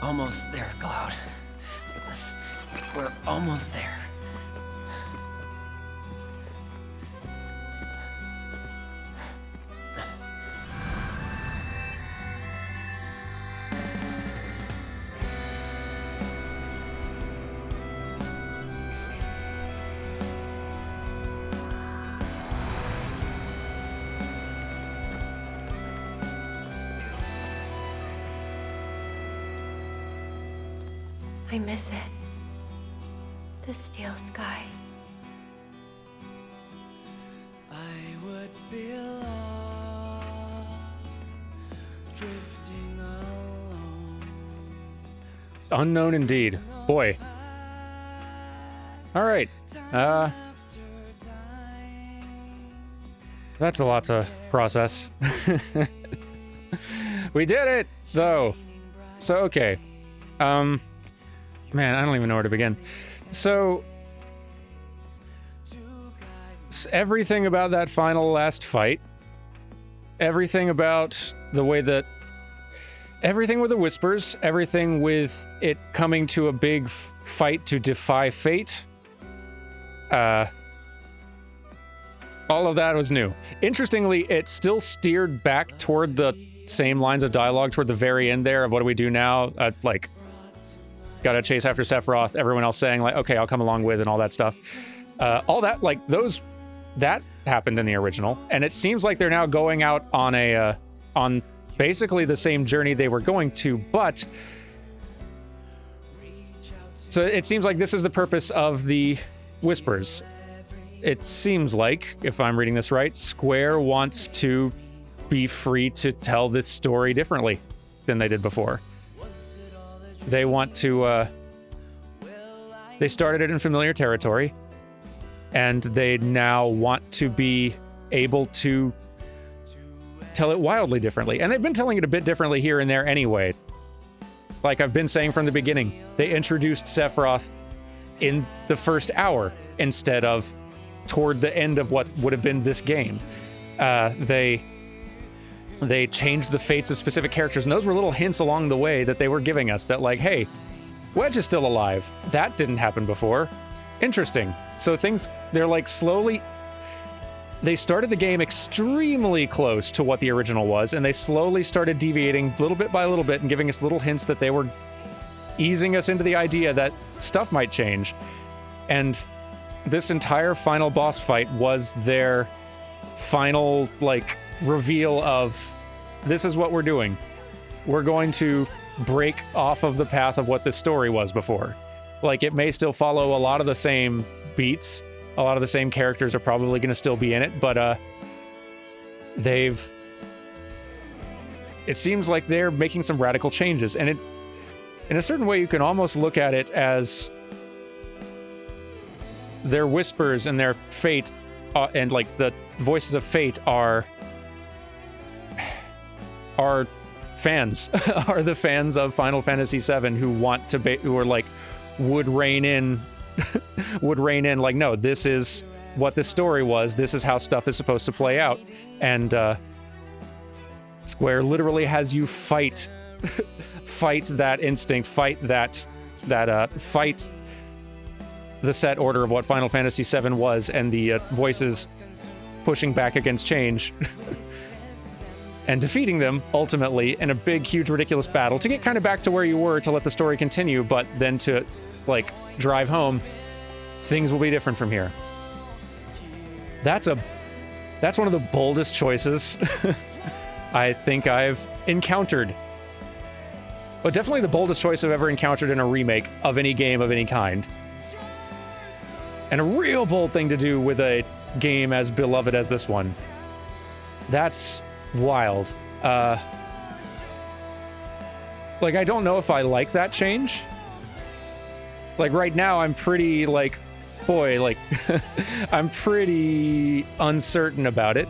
Almost there, Cloud. We're almost there. I miss it. The steel sky. I would be lost, drifting alone. Unknown indeed. Boy. All right. That's a lot to process. We did it, though. So, okay. Man, I don't even know where to begin. So, everything about that final last fight, everything about the way that, everything with the whispers, everything with it coming to a big fight to defy fate, all of that was new. Interestingly, it still steered back toward the same lines of dialogue toward the very end there of what do we do now? Like, gotta chase after Sephiroth, everyone else saying like, okay, I'll come along with, and all that stuff. All that, like, that happened in the original, and it seems like they're now going out on on basically the same journey they were going to, but so it seems like this is the purpose of the Whispers. It seems like, if I'm reading this right, Square wants to be free to tell this story differently than they did before. They want to, they started it in familiar territory, and they now want to be able to tell it wildly differently. And they've been telling it a bit differently here and there anyway. Like I've been saying from the beginning, they introduced Sephiroth in the first hour instead of toward the end of what would have been this game. They changed the fates of specific characters, and those were little hints along the way that they were giving us that, like, hey, Wedge is still alive. That didn't happen before. Interesting. So they're like slowly, they started the game extremely close to what the original was, and they slowly started deviating little bit by little bit and giving us little hints that they were easing us into the idea that stuff might change. And this entire final boss fight was their final, like, reveal of, this is what we're doing. We're going to break off of the path of what this story was before. Like, it may still follow a lot of the same beats, A lot of the same characters are probably going to still be in it, but it seems like they're making some radical changes, and in a certain way you can almost look at it as their whispers and their fate, and like the voices of fate are fans, are the fans of Final Fantasy VII who want to who are like, would rein in, like, no, this is what the story was, this is how stuff is supposed to play out. And Square literally has you fight that instinct, fight fight the set order of what Final Fantasy VII was, and the voices pushing back against change and defeating them ultimately in a big, huge, ridiculous battle to get kind of back to where you were, to let the story continue, but then to like drive home, things will be different from here. That's one of the boldest choices I think I've encountered. But definitely the boldest choice I've ever encountered in a remake of any game of any kind. And a real bold thing to do with a game as beloved as this one. That's wild. Like, I don't know if I like that change. Like, right now, I'm pretty, like, boy, like, I'm pretty uncertain about it.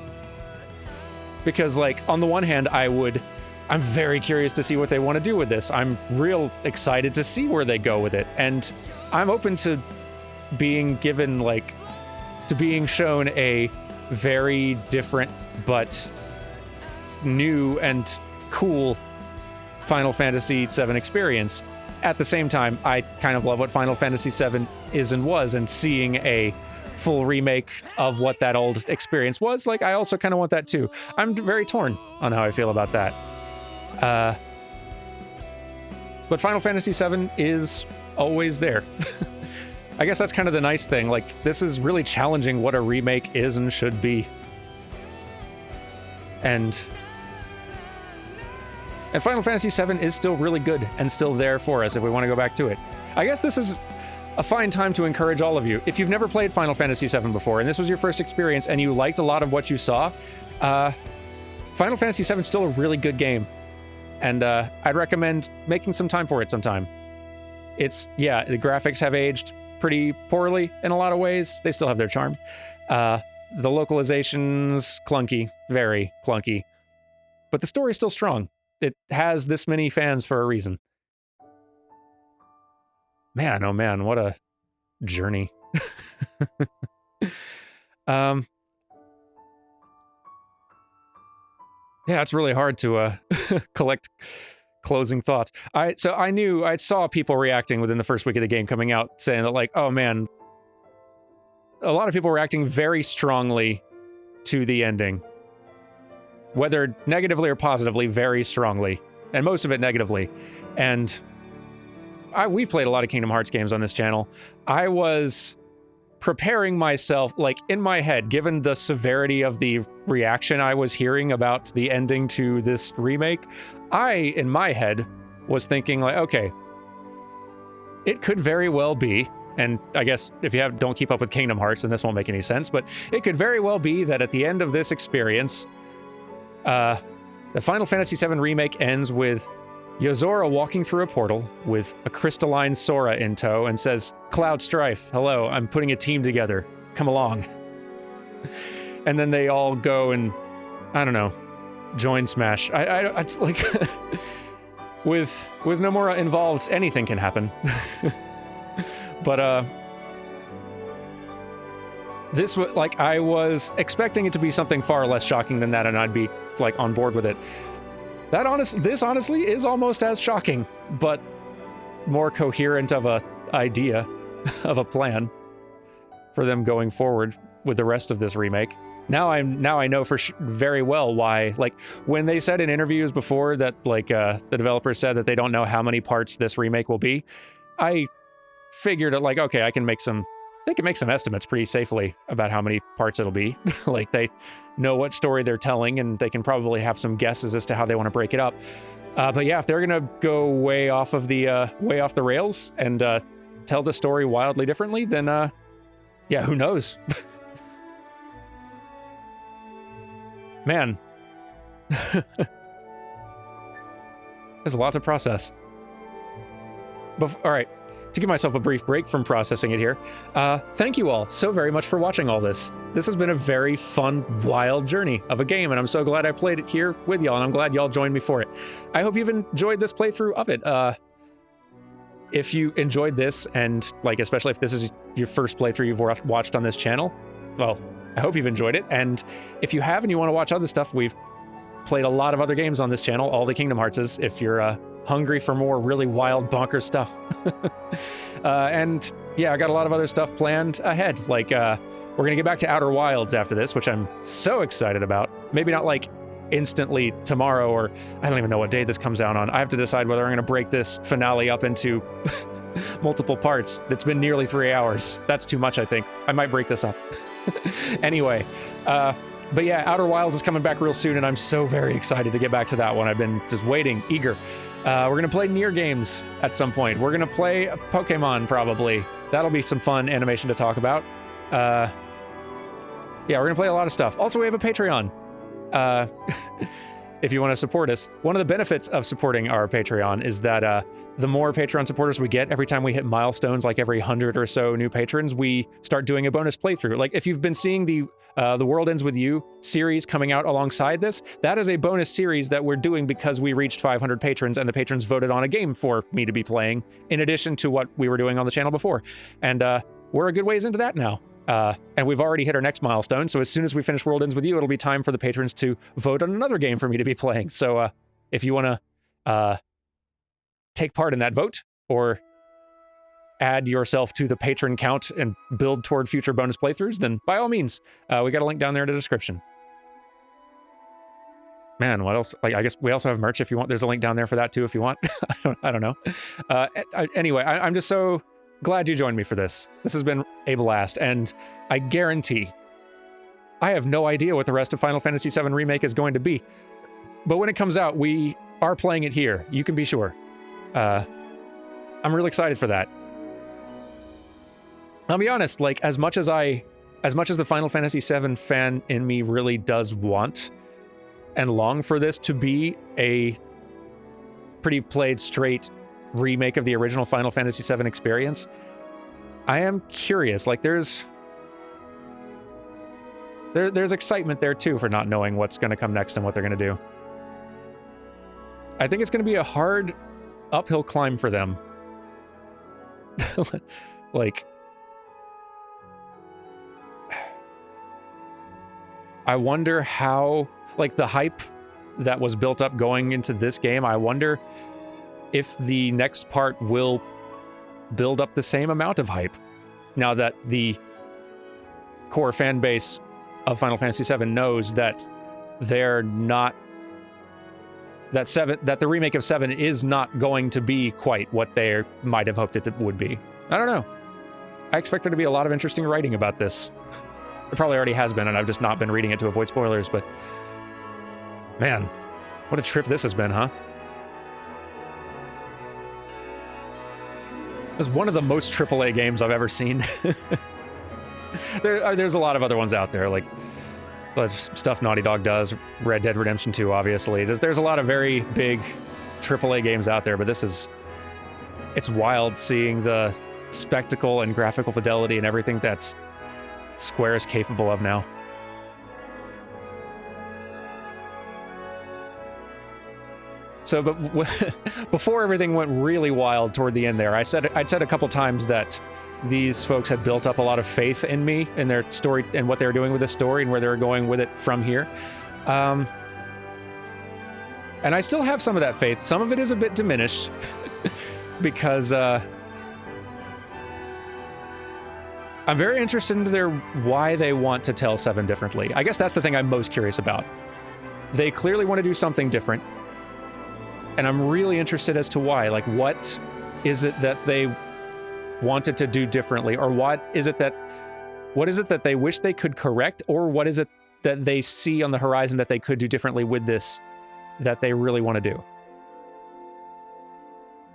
Because, like, on the one hand, I'm very curious to see what they want to do with this. I'm real excited to see where they go with it. And I'm open to being given, like, to being shown a very different but new and cool Final Fantasy VII experience. At the same time, I kind of love what Final Fantasy VII is and was, and seeing a full remake of what that old experience was, like, I also kind of want that too. I'm very torn on how I feel about that. But Final Fantasy VII is always there. I guess that's kind of the nice thing. Like, this is really challenging what a remake is and should be. And Final Fantasy VII is still really good and still there for us if we want to go back to it. I guess this is a fine time to encourage all of you. If you've never played Final Fantasy VII before, and this was your first experience, and you liked a lot of what you saw, Final Fantasy VII is still a really good game. And I'd recommend making some time for it sometime. The graphics have aged pretty poorly in a lot of ways. They still have their charm. The localization's clunky, very clunky. But the story's still strong. It has this many fans for a reason. Man, oh man, what a journey. Yeah, it's really hard to collect closing thoughts. I saw people reacting within the first week of the game coming out, saying that, like, oh man, a lot of people reacting very strongly to the ending. Whether negatively or positively, very strongly. And most of it negatively. And we've played a lot of Kingdom Hearts games on this channel. I was preparing myself, like, in my head, given the severity of the reaction I was hearing about the ending to this remake, in my head, was thinking, like, okay, it could very well be, and I guess if you don't keep up with Kingdom Hearts, then this won't make any sense, but it could very well be that at the end of this experience, the Final Fantasy VII Remake ends with Yozora walking through a portal with a crystalline Sora in tow and says, "Cloud Strife, hello, I'm putting a team together. Come along." And then they all go and, I don't know, join Smash. It's like, with Nomura involved, anything can happen. But, this was, like, I was expecting it to be something far less shocking than that, and I'd be, like, on board with it. This honestly is almost as shocking, but more coherent of a idea, of a plan for them going forward with the rest of this remake. Now I know very well why, like, when they said in interviews before that, like, the developers said that they don't know how many parts this remake will be, I figured, like, okay, they can make some estimates pretty safely about how many parts it'll be. Like, they know what story they're telling, and they can probably have some guesses as to how they want to break it up. But yeah, if they're gonna go way off the rails and tell the story wildly differently, then Yeah, who knows? Man. There's a lot to process. All right, to give myself a brief break from processing it here, thank you all so very much for watching all this. This has been a very fun, wild journey of a game, and I'm so glad I played it here with y'all, and I'm glad y'all joined me for it. I hope you've enjoyed this playthrough of it. If you enjoyed this, and like especially if this is your first playthrough you've watched on this channel, well, I hope you've enjoyed it. And if you have and you want to watch other stuff, we've played a lot of other games on this channel, all the Kingdom Heartses, if you're hungry for more really wild, bonkers stuff. And yeah, I got a lot of other stuff planned ahead. Like, we're gonna get back to Outer Wilds after this, which I'm so excited about. Maybe not like instantly tomorrow, or I don't even know what day this comes out on. I have to decide whether I'm gonna break this finale up into multiple parts. It's been nearly 3 hours. That's too much, I think. I might break this up. Anyway, but yeah, Outer Wilds is coming back real soon, and I'm so very excited to get back to that one. I've been just waiting, eager. We're going to play Nier games at some point. We're going to play Pokemon, probably. That'll be some fun animation to talk about. Yeah, we're going to play a lot of stuff. Also, we have a Patreon. If you want to support us. One of the benefits of supporting our Patreon is that the more Patreon supporters we get, every time we hit milestones, like every 100 or so new patrons, we start doing a bonus playthrough. Like if you've been seeing the World Ends With You series coming out alongside this, that is a bonus series that we're doing because we reached 500 patrons and the patrons voted on a game for me to be playing in addition to what we were doing on the channel before. And we're a good ways into that now. And we've already hit our next milestone, so as soon as we finish World Ends With You, it'll be time for the patrons to vote on another game for me to be playing. So if you want to take part in that vote, or add yourself to the patron count and build toward future bonus playthroughs, then by all means, we got a link down there in the description. Man, what else? Like, I guess we also have merch if you want. There's a link down there for that too if you want. I don't know. Anyway, I'm just so glad you joined me for this. This has been a blast, and I guarantee I have no idea what the rest of Final Fantasy VII Remake is going to be. But when it comes out, we are playing it here. You can be sure. I'm really excited for that. I'll be honest, like, as much as the Final Fantasy VII fan in me really does want and long for this to be a pretty played straight remake of the original Final Fantasy VII experience, I am curious. Like, there's excitement there too for not knowing what's going to come next and what they're going to do. I think it's going to be a hard uphill climb for them. Like, I wonder how, like, the hype that was built up going into this game, I wonder if the next part will build up the same amount of hype now that the core fan base of Final Fantasy VII knows that they're not, that the remake of 7 is not going to be quite what they might have hoped it would be. I don't know. I expect there to be a lot of interesting writing about this. It probably already has been, and I've just not been reading it to avoid spoilers, but man, what a trip this has been, huh? It was one of the most AAA games I've ever seen. There's a lot of other ones out there, like stuff Naughty Dog does, Red Dead Redemption 2, obviously. There's a lot of very big AAA games out there, but it's wild seeing the spectacle and graphical fidelity and everything that's Square is capable of now. So, but before everything went really wild toward the end there, I'd said a couple times that these folks had built up a lot of faith in me, in their story, and what they were doing with the story, and where they were going with it from here. And I still have some of that faith. Some of it is a bit diminished because I'm very interested in why they want to tell 7 differently. I guess that's the thing I'm most curious about. They clearly want to do something different, and I'm really interested as to why. Like, what is it that they wanted to do differently, or what is it that they wish they could correct, or what is it that they see on the horizon that they could do differently with this that they really want to do?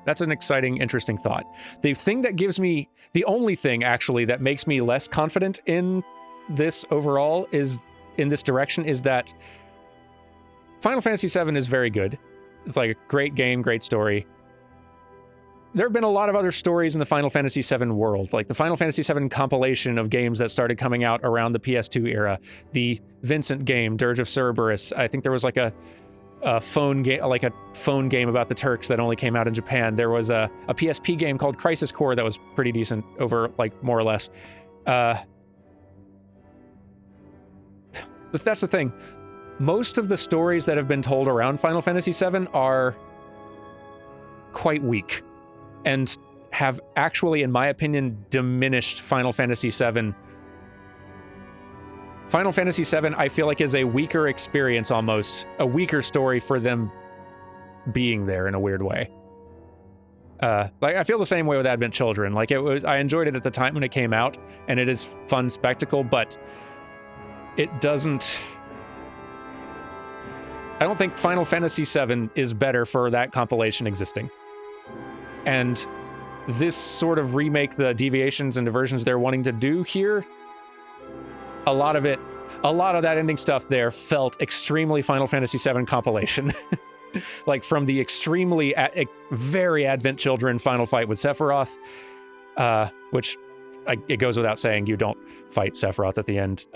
That's an exciting, interesting thought. The only thing actually that makes me less confident in this overall is that Final Fantasy VII is very good. It's like a great game, great story. There have been a lot of other stories in the Final Fantasy VII world, like the Final Fantasy VII compilation of games that started coming out around the PS2 era, the Vincent game, Dirge of Cerberus. I think there was like a phone game about the Turks that only came out in Japan. There was a PSP game called Crisis Core that was pretty decent over, like, more or less. That's the thing. Most of the stories that have been told around Final Fantasy VII are quite weak and have actually, in my opinion, diminished Final Fantasy VII. Final Fantasy VII, I feel like, is a weaker experience almost, a weaker story for them being there in a weird way. Like, I feel the same way with Advent Children. Like, I enjoyed it at the time when it came out, and it is fun spectacle, but it doesn't... I don't think Final Fantasy VII is better for that compilation existing. And this sort of remake, the deviations and diversions they're wanting to do here, a lot of that ending stuff there felt extremely Final Fantasy VII compilation. Like, from the extremely, very Advent Children final fight with Sephiroth, which it goes without saying you don't fight Sephiroth at the end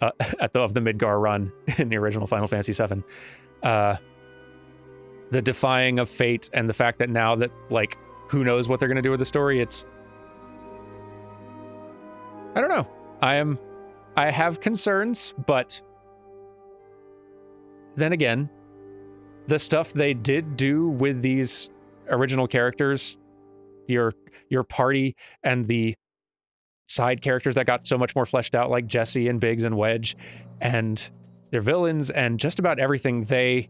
of the Midgar run in the original Final Fantasy VII. The defying of fate and the fact that now that, like, who knows what they're going to do with the story, it's... I don't know. I have concerns, but then again, the stuff they did do with these original characters, your party and the side characters that got so much more fleshed out, like Jesse and Biggs and Wedge, and their villains and just about everything, they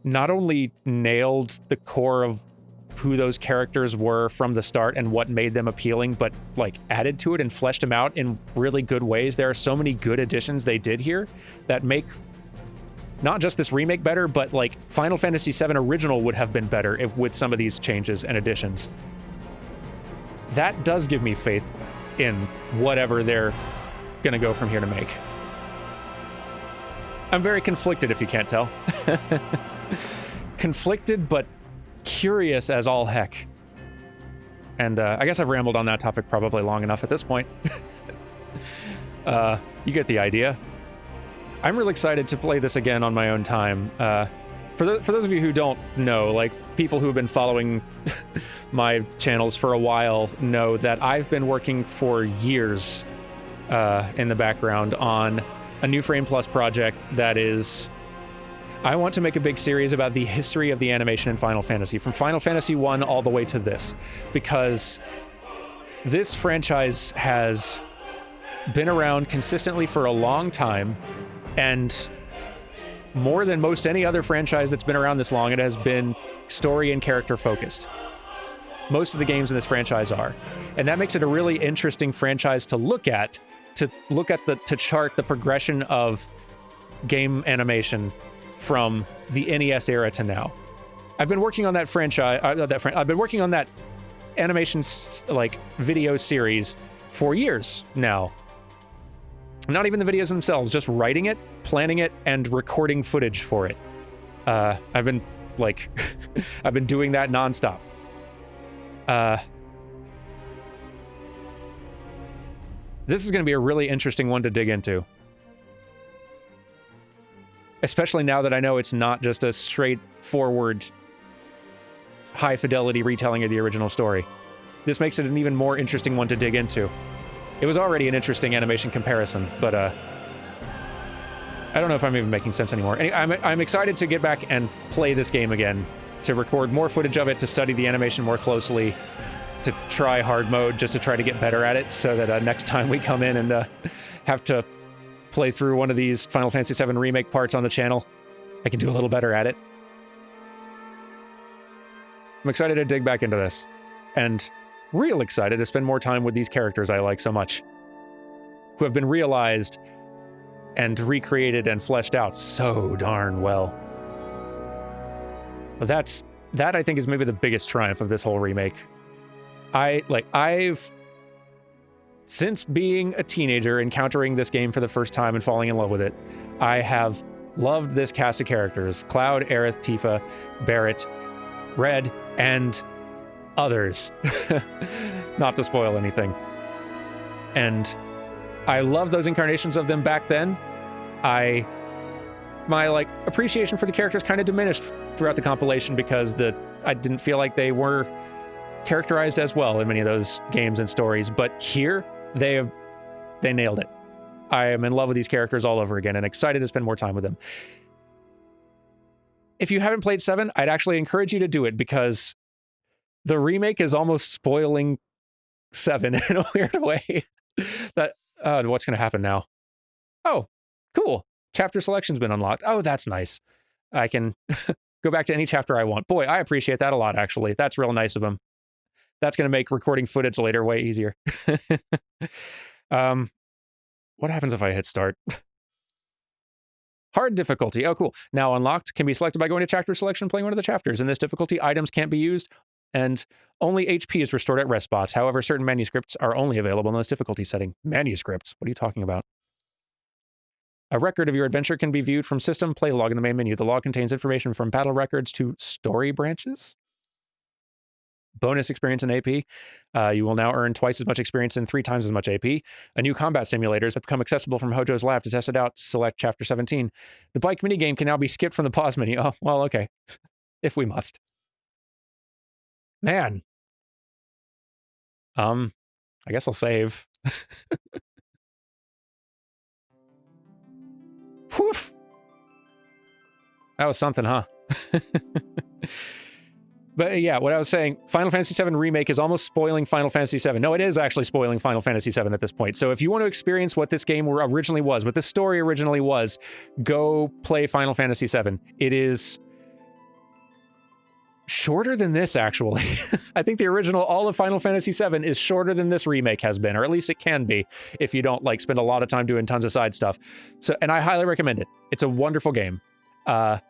not only nailed the core of who those characters were from the start and what made them appealing, but, like, added to it and fleshed them out in really good ways. There are so many good additions they did here that make not just this remake better, but, like, Final Fantasy VII Original would have been better with some of these changes and additions. That does give me faith in whatever they're gonna go from here to make. I'm very conflicted, if you can't tell. Conflicted, but curious as all heck. And I guess I've rambled on that topic probably long enough at this point. You get the idea. I'm really excited to play this again on my own time. For those of you who don't know, like, people who have been following my channels for a while know that I've been working for years in the background on a New Frame Plus project that is... I want to make a big series about the history of the animation in Final Fantasy, from Final Fantasy I all the way to this, because this franchise has been around consistently for a long time, and more than most any other franchise that's been around this long, it has been story and character focused. Most of the games in this franchise are. And that makes it a really interesting franchise to look at, to chart the progression of game animation from the NES era to now. I've been working on that franchise, I've been working on that animation, like, video series for years now. Not even the videos themselves, just writing it, planning it, and recording footage for it. I've been doing that nonstop. This is going to be a really interesting one to dig into. Especially now that I know it's not just a straightforward, high-fidelity retelling of the original story. This makes it an even more interesting one to dig into. It was already an interesting animation comparison, but I don't know if I'm even making sense anymore. I'm excited to get back and play this game again, to record more footage of it, to study the animation more closely, to try hard mode just to try to get better at it, so that next time we come in and have to play through one of these Final Fantasy VII Remake parts on the channel, I can do a little better at it. I'm excited to dig back into this, and real excited to spend more time with these characters I like so much, who have been realized and recreated and fleshed out so darn well. But that's that I think is maybe the biggest triumph of this whole remake. I've since being a teenager, encountering this game for the first time and falling in love with it, I have loved this cast of characters: Cloud, Aerith, Tifa, Barrett, Red, and others. Not to spoil anything. And I love those incarnations of them back then. My appreciation for the characters kind of diminished throughout the compilation because I didn't feel like they were characterized as well in many of those games and stories. But here, they nailed it. I am in love with these characters all over again and excited to spend more time with them. If you haven't played 7, I'd actually encourage you to do it, because the remake is almost spoiling 7 in a weird way. What's going to happen now? Oh, cool. Chapter selection's been unlocked. Oh, that's nice. I can go back to any chapter I want. Boy, I appreciate that a lot, actually. That's real nice of him. That's going to make recording footage later way easier. What happens if I hit start? Hard difficulty. Oh, cool. Now unlocked. Can be selected by going to chapter selection, playing one of the chapters. In this difficulty, items can't be used, and only HP is restored at rest spots. However, certain manuscripts are only available in this difficulty setting. Manuscripts? What are you talking about? A record of your adventure can be viewed from System Play Log in the main menu. The log contains information from battle records to story branches. Bonus experience in AP. You will now earn twice as much experience and 3 times as much AP. A new combat simulators have become accessible from Hojo's lab. To test it out, select Chapter 17. The bike minigame can now be skipped from the pause menu. Oh, well, okay. If we must. Man. I guess I'll save. Whew. That was something, huh? But yeah, what I was saying, Final Fantasy VII Remake is almost spoiling Final Fantasy VII. No, it is actually spoiling Final Fantasy VII at this point. So if you want to experience what this game originally was, what this story originally was, go play Final Fantasy VII. It is shorter than this, actually. I think the original, all of Final Fantasy VII, is shorter than this remake has been, or at least it can be if you don't spend a lot of time doing tons of side stuff. So, and I highly recommend it. It's a wonderful game. And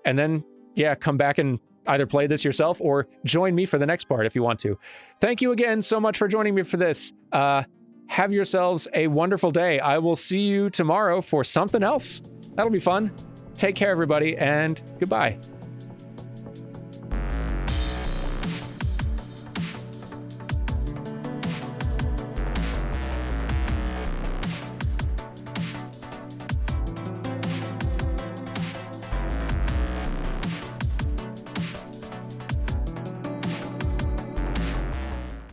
then, yeah, come back and either play this yourself or join me for the next part if you want to. Thank you again so much for joining me for this. Have yourselves a wonderful day. I will see you tomorrow for something else. That'll be fun. Take care, everybody, and goodbye.